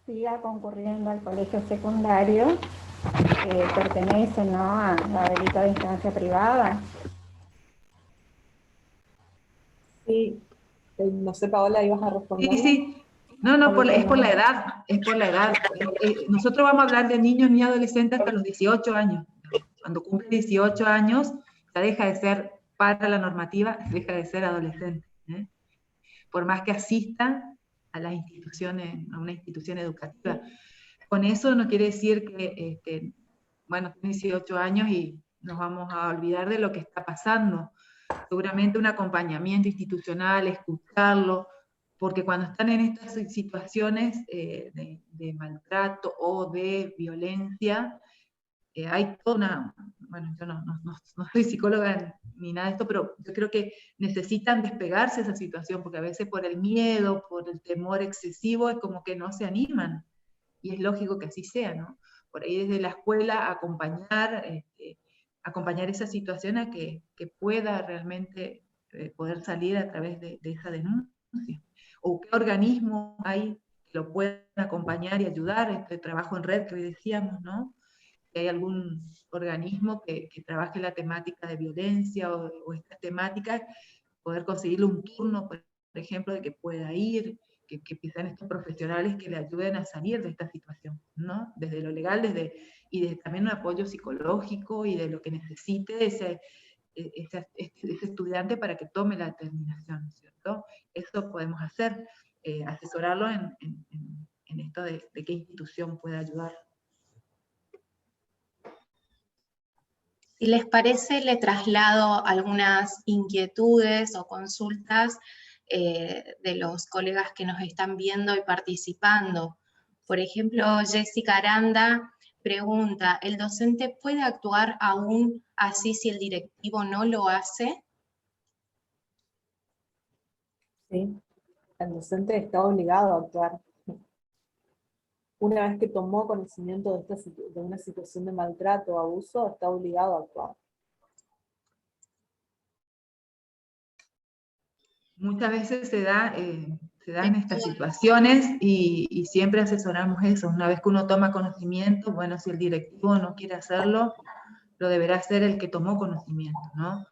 E: siga concurriendo al colegio secundario, pertenece, ¿no?, a la delito de instancia privada.
D: Sí, no sé, Paola, ibas a responder.
C: Sí, sí. No, es por la edad, es por la edad. Nosotros vamos a hablar de niños ni adolescentes hasta los 18 años. Cuando cumple 18 años, ya deja de ser para la normativa, deja de ser adolescente. Por más que asistan a las instituciones, a una institución educativa. Con eso no quiere decir que, bueno, tiene 18 años y nos vamos a olvidar de lo que está pasando. Seguramente un acompañamiento institucional, escucharlo, porque cuando están en estas situaciones de maltrato o de violencia, hay toda una, bueno, yo no soy psicóloga ni nada de esto, pero yo creo que necesitan despegarse de esa situación, porque a veces por el miedo, por el temor excesivo, es como que no se animan, y es lógico que así sea, ¿no? Por ahí desde la escuela acompañar esa situación a que pueda realmente poder salir a través de esa denuncia. O qué organismo hay que lo puedan acompañar y ayudar, este trabajo en red que hoy decíamos, ¿no? Que hay algún organismo que trabaje la temática de violencia o estas temáticas, poder conseguirle un turno, por ejemplo, de que pueda ir, que sean estos profesionales que le ayuden a salir de esta situación, ¿no? Desde lo legal, y desde también un apoyo psicológico y de lo que necesite ese estudiante para que tome la determinación, ¿cierto? Eso podemos hacer, asesorarlo en esto de qué institución puede ayudar.
F: Si les parece, le traslado algunas inquietudes o consultas de los colegas que nos están viendo y participando. Por ejemplo, Jessica Aranda pregunta, ¿el docente puede actuar aún así si el directivo no lo hace?
D: Sí, el docente está obligado a actuar. Una vez que tomó conocimiento de una situación de maltrato o abuso, está obligado a actuar.
C: Muchas veces se dan estas situaciones y siempre asesoramos eso. Una vez que uno toma conocimiento, bueno, si el directivo no quiere hacerlo, lo deberá hacer el que tomó conocimiento, ¿no?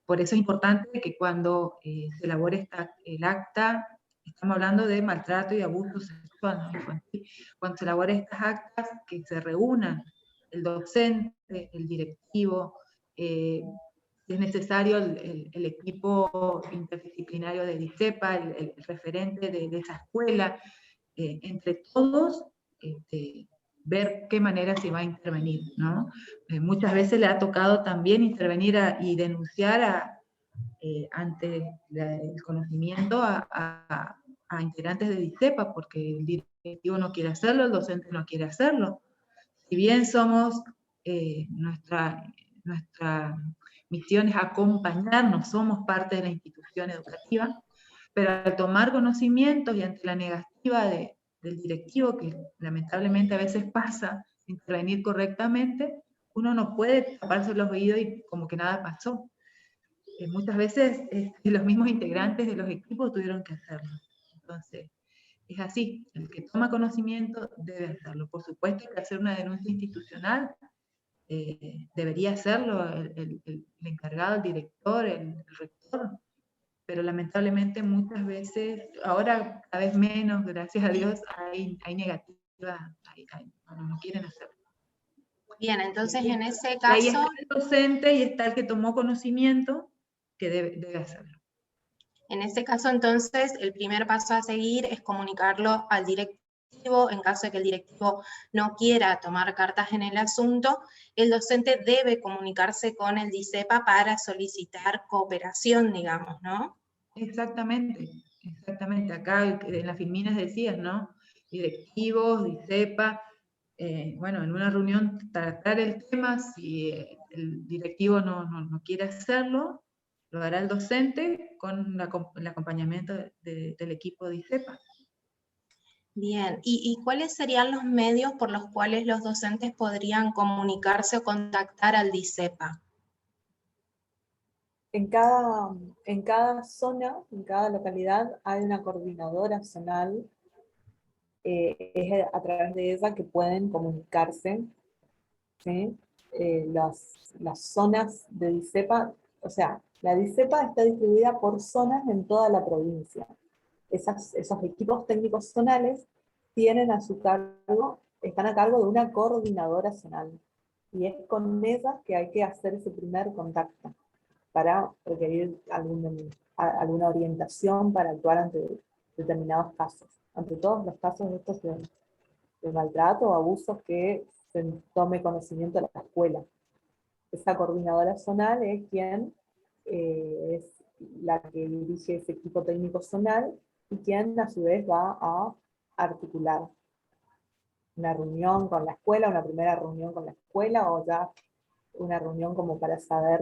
C: Por eso es importante que cuando se elabore el acta, estamos hablando de maltrato y abuso sexual, ¿no? Infantil. Cuando se elabore estas actas, que se reúnan el docente, el directivo, es necesario el equipo interdisciplinario de DICEPA, el referente de esa escuela, entre todos, ver qué manera se va a intervenir, ¿no? Muchas veces le ha tocado también intervenir y denunciar ante el conocimiento a integrantes de DICEPA, porque el directivo no quiere hacerlo, el docente no quiere hacerlo. Si bien somos, nuestra misión es acompañarnos, somos parte de la institución educativa, pero al tomar conocimientos y ante la negativa del directivo, que lamentablemente a veces pasa, intervenir correctamente, uno no puede taparse los oídos y como que nada pasó. Muchas veces los mismos integrantes de los equipos tuvieron que hacerlo. Entonces, es así, el que toma conocimiento debe hacerlo. Por supuesto que hacer una denuncia institucional debería hacerlo el encargado, el director, el rector, pero lamentablemente muchas veces, ahora cada vez menos, gracias a Dios, hay negativa, no quieren hacerlo.
F: Bien, entonces en ese
C: Y ahí está
F: caso,
C: el docente y está el que tomó conocimiento que debe hacerlo.
F: en ese caso, entonces, el primer paso a seguir es comunicarlo al directivo. En caso de que el directivo no quiera tomar cartas en el asunto, el docente debe comunicarse con el DICEPA para solicitar cooperación, digamos, ¿no?
C: Exactamente, exactamente. Acá en las filminas decías, ¿no? Directivos, DICEPA, bueno, en una reunión tratar el tema, si el directivo no quiere hacerlo, lo hará el docente con el acompañamiento del equipo de DICEPA.
F: Bien, ¿y cuáles serían los medios por los cuales los docentes podrían comunicarse o contactar al DICEPA?
D: En cada zona, en cada localidad, hay una coordinadora zonal, es a través de ella que pueden comunicarse, ¿sí? Las zonas de DICEPA, o sea, la DICEPA está distribuida por zonas en toda la provincia. Esos equipos técnicos zonales tienen a su cargo, están a cargo de una coordinadora zonal, y es con ellas que hay que hacer ese primer contacto para requerir alguna orientación para actuar ante determinados casos. Ante todos los casos de estos de maltrato o abusos que se tome conocimiento de la escuela. Esa coordinadora zonal es quien es la que dirige ese equipo técnico zonal y quien a su vez va a articular una reunión con la escuela, una primera reunión con la escuela, o ya una reunión como para saber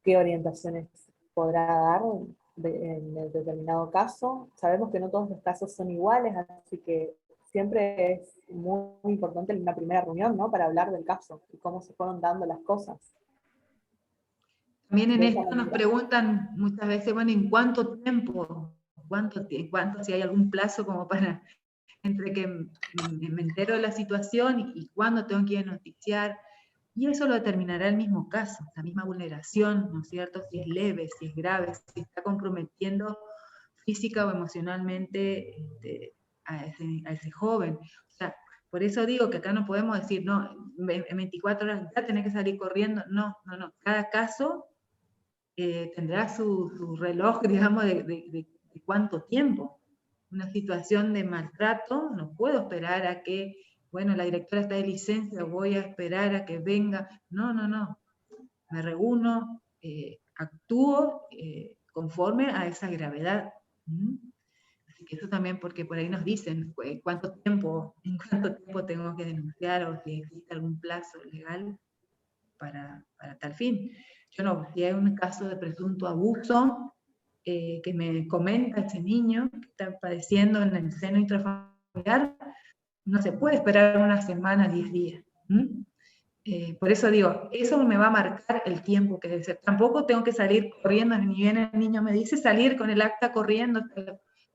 D: qué orientaciones podrá dar en el determinado caso. Sabemos que no todos los casos son iguales, así que siempre es muy importante una primera reunión, ¿no? Para hablar del caso y cómo se fueron dando las cosas.
C: También en esto nos preguntan muchas veces, bueno, ¿en cuánto tiempo? Si hay algún plazo como para, entre que me entero de la situación y cuándo tengo que ir a noticiar? Y eso lo determinará el mismo caso, la misma vulneración, ¿no es cierto? Si es leve, si es grave, si está comprometiendo física o emocionalmente a ese joven. O sea, por eso digo que acá no podemos decir, no, en 24 horas ya tenés que salir corriendo. No. Cada caso tendrá su reloj, digamos, de cuánto tiempo. Una situación de maltrato, no puedo esperar a que, bueno, la directora está de licencia, voy a esperar a que venga. No. Me reúno, actúo conforme a esa gravedad. Así que eso también, porque por ahí nos dicen en cuánto tiempo tengo que denunciar o si existe algún plazo legal para tal fin. Yo no, si hay un caso de presunto abuso que me comenta ese niño que está padeciendo en el seno intrafamiliar, no se puede esperar una semana, 10 días. Por eso digo, eso me va a marcar el tiempo que debe ser. Tampoco tengo que salir corriendo, ni bien el niño me dice salir con el acta corriendo.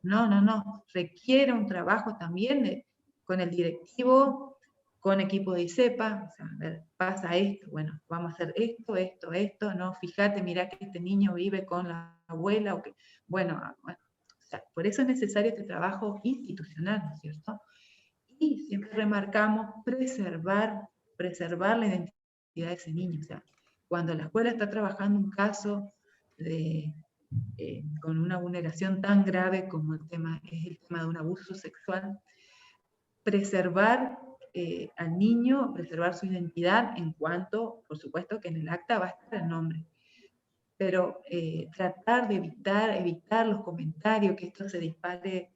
C: No. Requiere un trabajo también con el directivo, con equipo de ICEPA, o sea, a ver, pasa esto, bueno, vamos a hacer esto, no, fíjate, mira que este niño vive con la abuela, o que, bueno, o sea, por eso es necesario este trabajo institucional, ¿no es cierto? Y siempre remarcamos preservar la identidad de ese niño, o sea, cuando la escuela está trabajando un caso con una vulneración tan grave como es el tema de un abuso sexual, preservar al niño, preservar su identidad en cuanto, por supuesto que en el acta va a estar el nombre, pero tratar de evitar los comentarios, que esto se dispare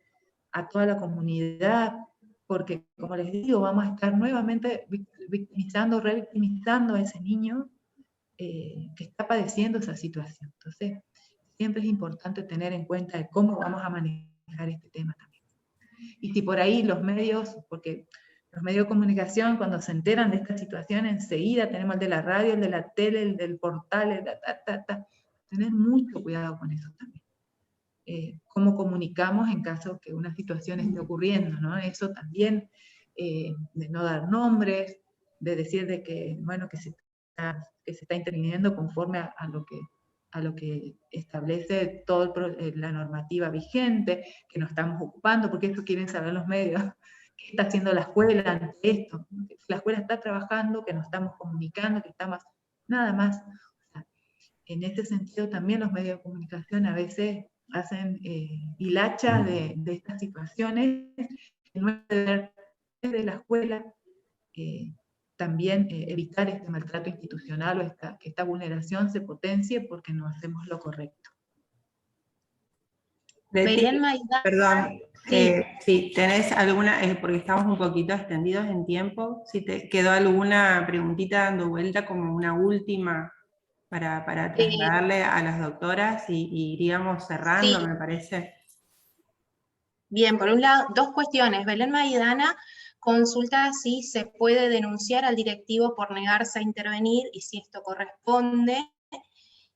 C: a toda la comunidad, porque como les digo, vamos a estar nuevamente revictimizando a ese niño que está padeciendo esa situación. Entonces, siempre es importante tener en cuenta de cómo vamos a manejar este tema también. Y si por ahí los medios, porque los medios de comunicación cuando se enteran de esta situación enseguida tenemos el de la radio, el de la tele, el del portal, tener mucho cuidado con eso también. cómo comunicamos en caso que una situación esté ocurriendo, ¿no? Eso también, de no dar nombres, de decir de que, bueno, que se está interviniendo conforme a lo que establece toda la normativa vigente, que nos estamos ocupando, porque eso quieren saber los medios, qué está haciendo la escuela ante esto. La escuela está trabajando, que nos estamos comunicando, que estamos, nada más. O sea, en ese sentido también los medios de comunicación a veces hacen hilachas de estas situaciones, que no es deber de la escuela, también evitar este maltrato institucional o que esta vulneración se potencie porque no hacemos lo correcto.
F: Belén Maidana.
A: Perdón,
F: Sí.
A: si tenés alguna, porque estamos un poquito extendidos en tiempo, si te quedó alguna preguntita dando vuelta como una última para trasladarle a las doctoras y iríamos cerrando,
F: Sí.
A: me parece.
F: Bien, por un lado, dos cuestiones. Belén Maidana consulta si se puede denunciar al directivo por negarse a intervenir y si esto corresponde.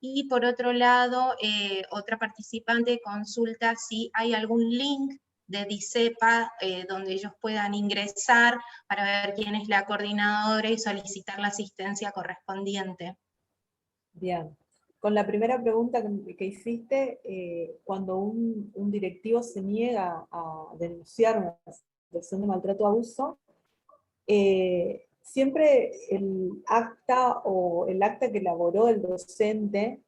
F: Y por otro lado, otra participante consulta si hay algún link de DICEPA donde ellos puedan ingresar para ver quién es la coordinadora y solicitar la asistencia correspondiente.
D: Bien. Con la primera pregunta que hiciste, cuando un directivo se niega a denunciar una situación de maltrato o abuso, siempre el acta o el acta que elaboró el docente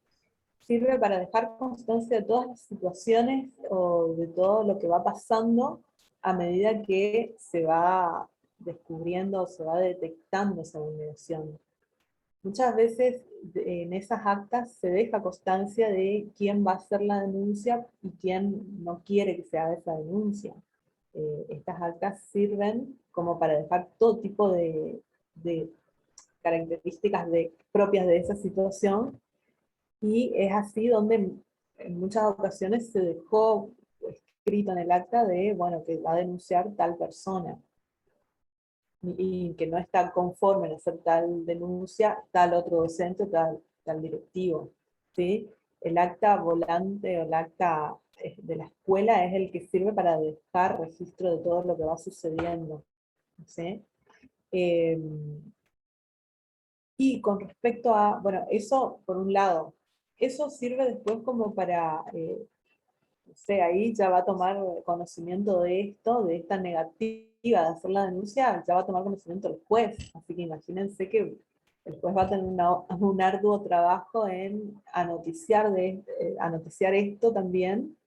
D: sirve para dejar constancia de todas las situaciones o de todo lo que va pasando a medida que se va descubriendo o se va detectando esa vulneración. Muchas veces en esas actas se deja constancia de quién va a hacer la denuncia y quién no quiere que se haga esa denuncia. Estas actas sirven como para dejar todo tipo de características propias de esa situación, y es así donde en muchas ocasiones se dejó escrito en el acta de, bueno, que va a denunciar tal persona, y que no está conforme en hacer tal denuncia, tal otro docente, tal directivo, ¿sí? El acta volante o el acta de la escuela es el que sirve para dejar registro de todo lo que va sucediendo, ¿sí? Y con respecto a, bueno, eso por un lado, eso sirve después como para, no sé, ahí ya va a tomar conocimiento de esto, de esta negativa de hacer la denuncia, ya va a tomar conocimiento el juez, así que imagínense que el juez va a tener un arduo trabajo en anoticiar esto también,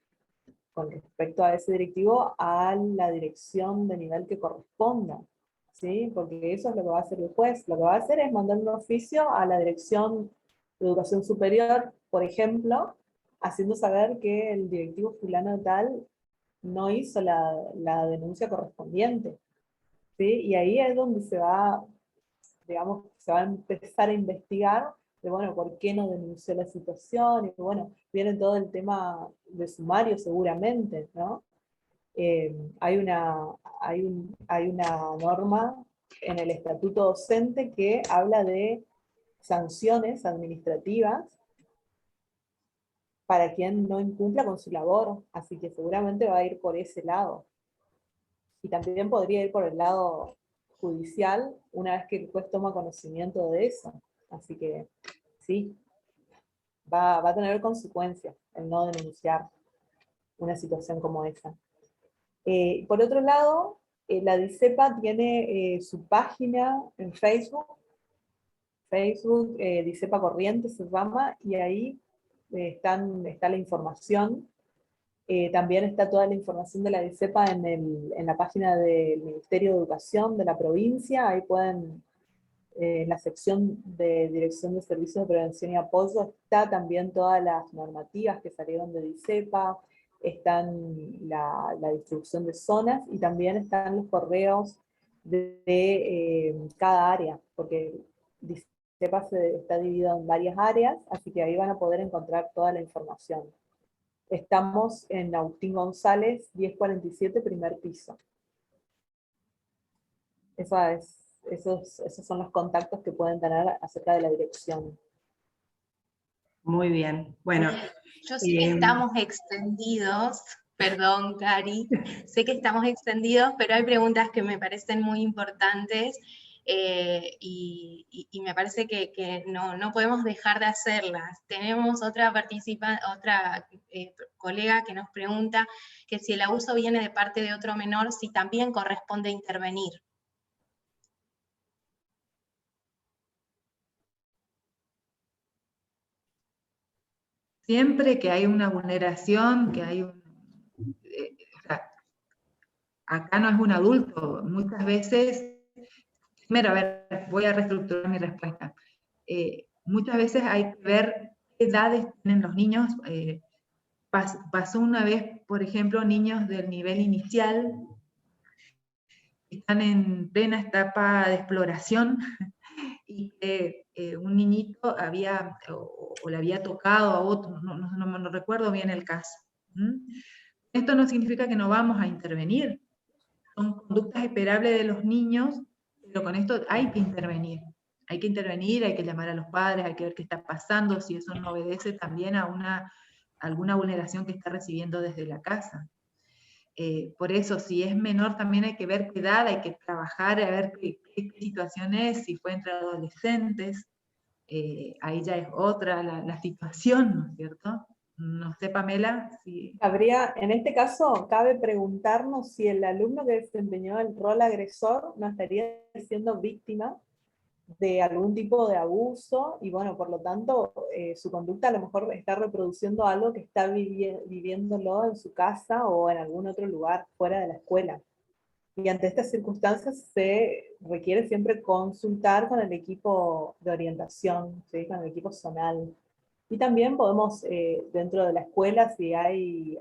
D: con respecto a ese directivo, a la dirección de nivel que corresponda, ¿sí? Porque eso es lo que va a hacer el juez. Lo que va a hacer es mandar un oficio a la dirección de educación superior, por ejemplo, haciendo saber que el directivo fulano tal no hizo la denuncia correspondiente, ¿sí? Y ahí es donde se va, digamos, se va a empezar a investigar de, bueno, por qué no denunció la situación, y bueno, viene todo el tema de sumario seguramente, ¿no? Hay una norma en el estatuto docente que habla de sanciones administrativas para quien no incumpla con su labor, así que seguramente va a ir por ese lado. Y también podría ir por el lado judicial una vez que el juez toma conocimiento de eso. Así que sí, va a tener consecuencias el no denunciar una situación como esa. Por otro lado, la DICEPA tiene su página en Facebook, DICEPA Corrientes se llama, y ahí está la información. También está toda la información de la DICEPA en la página del Ministerio de Educación de la provincia. Ahí pueden, en la sección de Dirección de Servicios de Prevención y Apoyo, está también todas las normativas que salieron de DICEPA, están la distribución de zonas, y también están los correos de cada área, porque DICEPA está dividido en varias áreas, así que ahí van a poder encontrar toda la información. Estamos en Agustín González, 1047, primer piso. Esos son los contactos que pueden tener acerca de la dirección.
A: Muy bien. Bueno,
F: Yo sé que estamos extendidos, perdón, Cari, sé que estamos extendidos, pero hay preguntas que me parecen muy importantes y me parece que no podemos dejar de hacerlas. Tenemos otra colega que nos pregunta que si el abuso viene de parte de otro menor, si también corresponde intervenir.
C: Siempre que hay una vulneración, que hay o sea, acá no es un adulto, muchas veces, primero, a ver, voy a reestructurar mi respuesta. Muchas veces hay que ver qué edades tienen los niños. Pasó una vez, por ejemplo, niños del nivel inicial, que están en plena etapa de exploración, y que un niñito había, o le había tocado a otro, no recuerdo bien el caso. Esto no significa que no vamos a intervenir. Son conductas esperables de los niños, pero con esto hay que intervenir. Hay que intervenir, hay que llamar a los padres, hay que ver qué está pasando, si eso no obedece también a alguna vulneración que está recibiendo desde la casa. Por eso, si es menor, también hay que ver qué edad, hay que trabajar, a ver qué situación es, si fue entre adolescentes, ahí ya es otra la situación, ¿no es cierto? No sé, Pamela, si...
D: En este caso, cabe preguntarnos si el alumno que desempeñó el rol agresor no estaría siendo víctima de algún tipo de abuso, y bueno, por lo tanto, su conducta a lo mejor está reproduciendo algo que está viviéndolo en su casa o en algún otro lugar fuera de la escuela. Y ante estas circunstancias se requiere siempre consultar con el equipo de orientación, ¿sí? Con el equipo zonal. Y también podemos, dentro de la escuela, si hay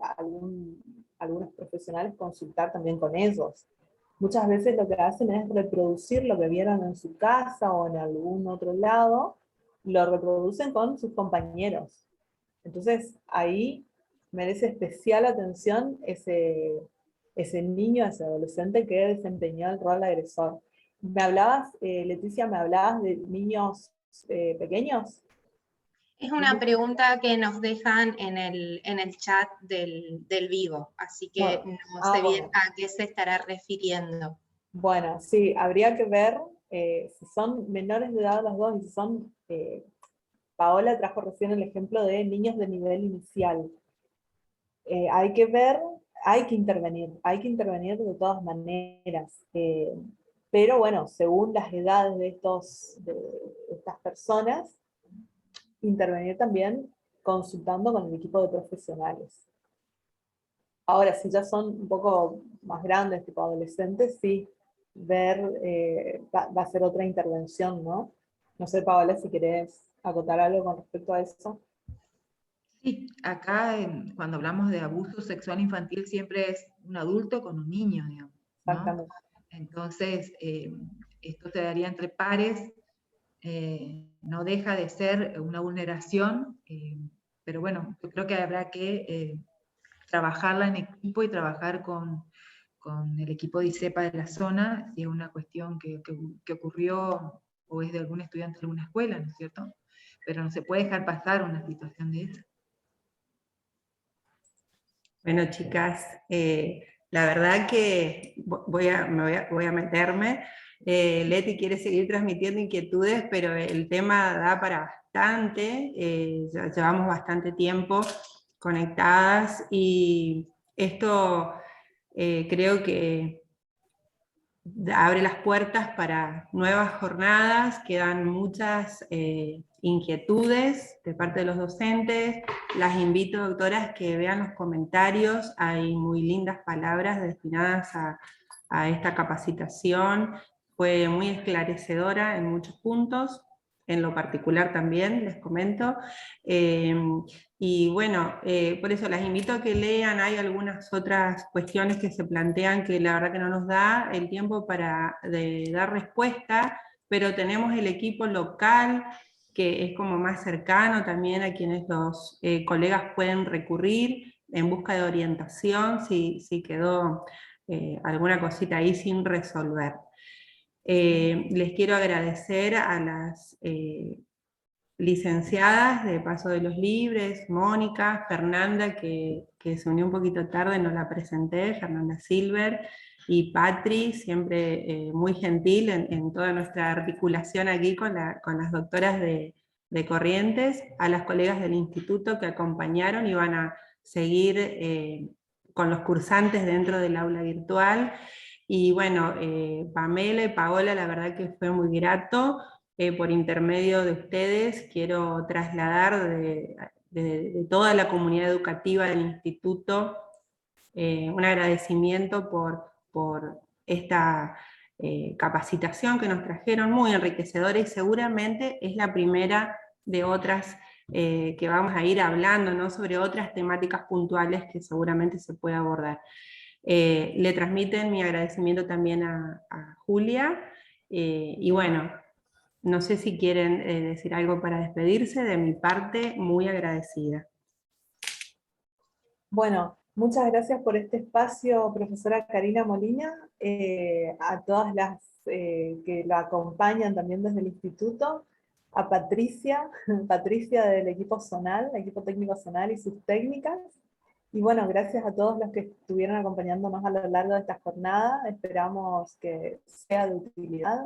D: algunos profesionales, consultar también con ellos. Muchas veces lo que hacen es reproducir lo que vieron en su casa o en algún otro lado, lo reproducen con sus compañeros. Entonces ahí merece especial atención ese niño, ese adolescente que desempeñó el rol agresor. Me hablabas, Leticia, me hablabas de niños pequeños.
F: Es una pregunta que nos dejan en el chat del vivo, así que no sé bien a qué se estará refiriendo.
D: Bueno, sí, habría que ver si son menores de edad los dos, y si son, Paola trajo recién el ejemplo de niños de nivel inicial. Hay que ver, hay que intervenir de todas maneras. Pero bueno, según las edades de estas personas, intervenir también consultando con el equipo de profesionales. Ahora, si ya son un poco más grandes, tipo adolescentes, sí, ver, va a ser otra intervención, ¿no? No sé, Paola, si querés acotar algo con respecto a eso.
C: Sí, acá cuando hablamos de abuso sexual infantil siempre es un adulto con un niño, digamos, ¿no?
D: Exactamente.
C: Entonces, esto se daría entre pares, no deja de ser una vulneración, pero bueno, yo creo que habrá que trabajarla en equipo y trabajar con el equipo de ISEPA de la zona, si es una cuestión que ocurrió o es de algún estudiante de alguna escuela, ¿no es cierto? Pero no se puede dejar pasar una situación de esa.
A: Bueno, chicas, la verdad que voy a meterme. Leti quiere seguir transmitiendo inquietudes, pero el tema da para bastante. Ya llevamos bastante tiempo conectadas y esto creo que abre las puertas para nuevas jornadas, quedan muchas inquietudes de parte de los docentes. Las invito, doctoras, que vean los comentarios, hay muy lindas palabras destinadas a esta capacitación, fue muy esclarecedora en muchos puntos, en lo particular también, les comento. Y bueno, por eso las invito a que lean, hay algunas otras cuestiones que se plantean que la verdad que no nos da el tiempo para dar respuesta, pero tenemos el equipo local que es como más cercano también a quienes los colegas pueden recurrir en busca de orientación si quedó alguna cosita ahí sin resolver. Les quiero agradecer a las licenciadas de Paso de los Libres, Mónica, Fernanda, que se unió un poquito tarde, no la presenté, Fernanda Silver, y Patri, siempre muy gentil en toda nuestra articulación aquí con las doctoras de Corrientes, a las colegas del instituto que acompañaron y van a seguir con los cursantes dentro del aula virtual. Y bueno, Pamela y Paola, la verdad que fue muy grato. Por intermedio de ustedes quiero trasladar de toda la comunidad educativa del instituto un agradecimiento por esta capacitación que nos trajeron, muy enriquecedora, y seguramente es la primera de otras que vamos a ir hablando, ¿no? Sobre otras temáticas puntuales que seguramente se puede abordar. Le transmiten mi agradecimiento también a Julia, y bueno, no sé si quieren decir algo para despedirse. De mi parte, muy agradecida.
D: Bueno, muchas gracias por este espacio, profesora Karina Molina, a todas las que la acompañan también desde el instituto, a Patricia, Patricia del equipo zonal, equipo técnico zonal y sus técnicas, y bueno, gracias a todos los que estuvieron acompañándonos a lo largo de esta jornada, esperamos que sea de utilidad,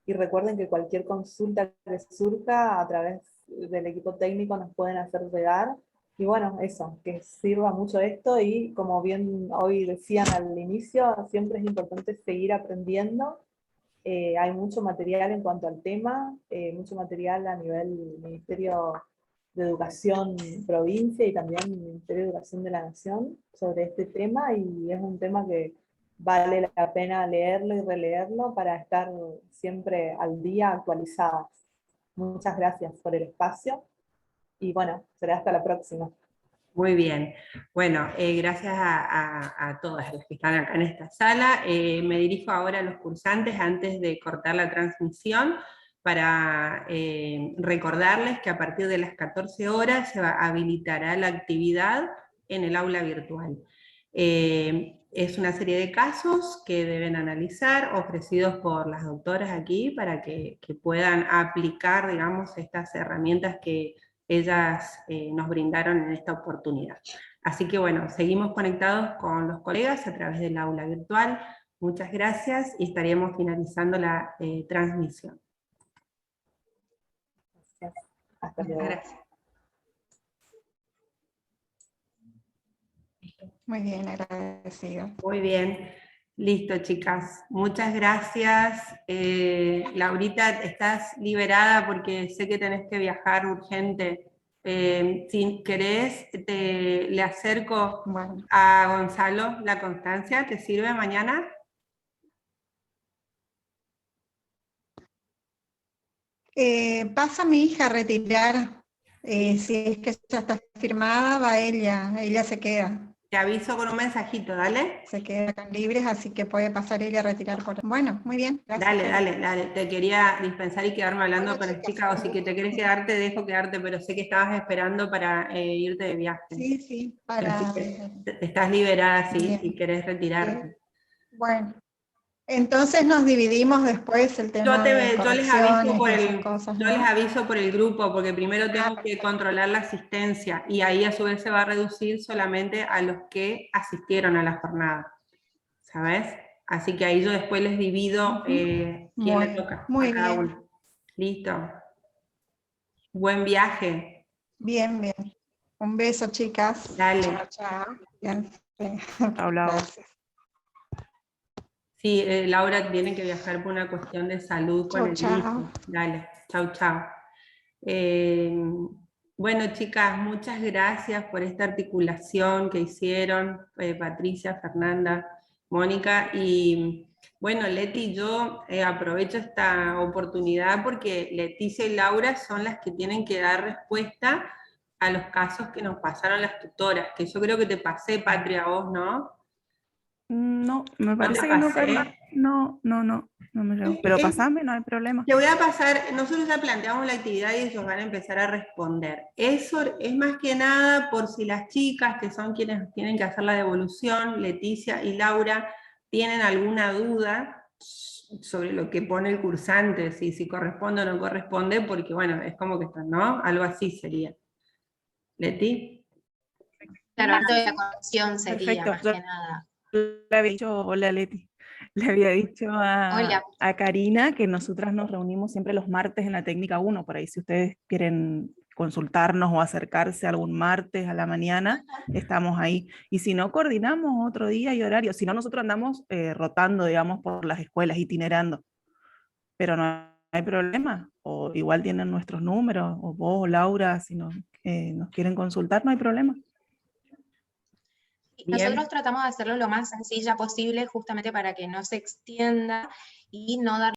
D: y recuerden que cualquier consulta que surja a través del equipo técnico nos pueden hacer llegar. Y bueno, eso, que sirva mucho esto, y como bien hoy decían al inicio, siempre es importante seguir aprendiendo. Hay mucho material en cuanto al tema, mucho material a nivel Ministerio de Educación provincia y también Ministerio de Educación de la Nación sobre este tema, y es un tema que vale la pena leerlo y releerlo para estar siempre al día, actualizadas. Muchas gracias por el espacio. Y bueno, será hasta la próxima.
A: Muy bien. Bueno, gracias a todas las que están acá en esta sala. Me dirijo ahora a los cursantes antes de cortar la transmisión para recordarles que a partir de las 14 horas se habilitará la actividad en el aula virtual. Es una serie de casos que deben analizar, ofrecidos por las doctoras aquí, para que puedan aplicar, digamos, estas herramientas que ellas nos brindaron en esta oportunidad. Así que bueno, seguimos conectados con los colegas a través del aula virtual. Muchas gracias y estaríamos finalizando la transmisión.
D: Gracias. Hasta luego.
C: Gracias.
E: Muy bien, agradecido.
A: Muy bien. Listo, chicas. Muchas gracias. Laurita, estás liberada porque sé que tenés que viajar urgente. Si querés, le acerco a Gonzalo la constancia. ¿Te sirve mañana?
E: Pasa a mi hija a retirar. Si es que ya está firmada, va ella se queda.
A: Te aviso con un mensajito, dale.
E: Se quedan libres, así que puede pasar ella a retirar. Bueno, muy bien. Gracias.
A: Dale. Te quería dispensar y quedarme hablando
E: Bueno,
A: con las
E: chicas,
A: chicas, o si que te querés quedar, te dejo quedarte, pero sé que estabas esperando para irte de viaje.
E: Sí, para...
A: Así que estás liberada, sí,
E: Bien.
A: si querés retirarte.
E: Bien. Bueno, entonces nos dividimos después el tema de correcciones,
A: les aviso por el grupo, porque primero tengo que controlar la asistencia, y ahí a su vez se va a reducir solamente a los que asistieron a la jornada, ¿sabes? Así que ahí yo después les divido quién le toca a cada uno. Listo. Buen viaje.
E: Bien. Un beso, chicas.
A: Dale.
E: Chao. Bien.
G: Gracias.
A: Sí, Laura tiene que viajar por una cuestión de salud con el hijo. Dale, chau. Bueno, chicas, muchas gracias por esta articulación que hicieron Patricia, Fernanda, Mónica, y bueno, Leti, yo aprovecho esta oportunidad porque Leticia y Laura son las que tienen que dar respuesta a los casos que nos pasaron las tutoras, que yo creo que te pasé, Patria, a vos, ¿no?
G: No, me parece que no, Carla. No me llegó. Pero pasame, no hay problema.
A: Te voy a pasar, nosotros ya planteamos la actividad y ellos van a empezar a responder. Eso es más que nada por si las chicas, que son quienes tienen que hacer la devolución, Leticia y Laura, tienen alguna duda, sobre lo que pone el cursante, si corresponde o no corresponde, porque bueno, es como que está, ¿no? Algo así sería. ¿Leti?
F: Claro, esto de la conexión sería
G: Perfecto.
F: más que nada.
G: Le había dicho, hola Leti, le había dicho
F: Hola.
G: a Karina que nosotras nos reunimos siempre los martes en la técnica 1, por ahí si ustedes quieren consultarnos o acercarse algún martes a la mañana, estamos ahí. Y si no, coordinamos otro día y horario. Si no, nosotros andamos rotando, digamos, por las escuelas, itinerando. Pero no hay problema. O igual tienen nuestros números, o vos o Laura, si nos quieren consultar, no hay problema.
F: Nosotros tratamos de hacerlo lo más sencilla posible, justamente para que no se extienda y no dar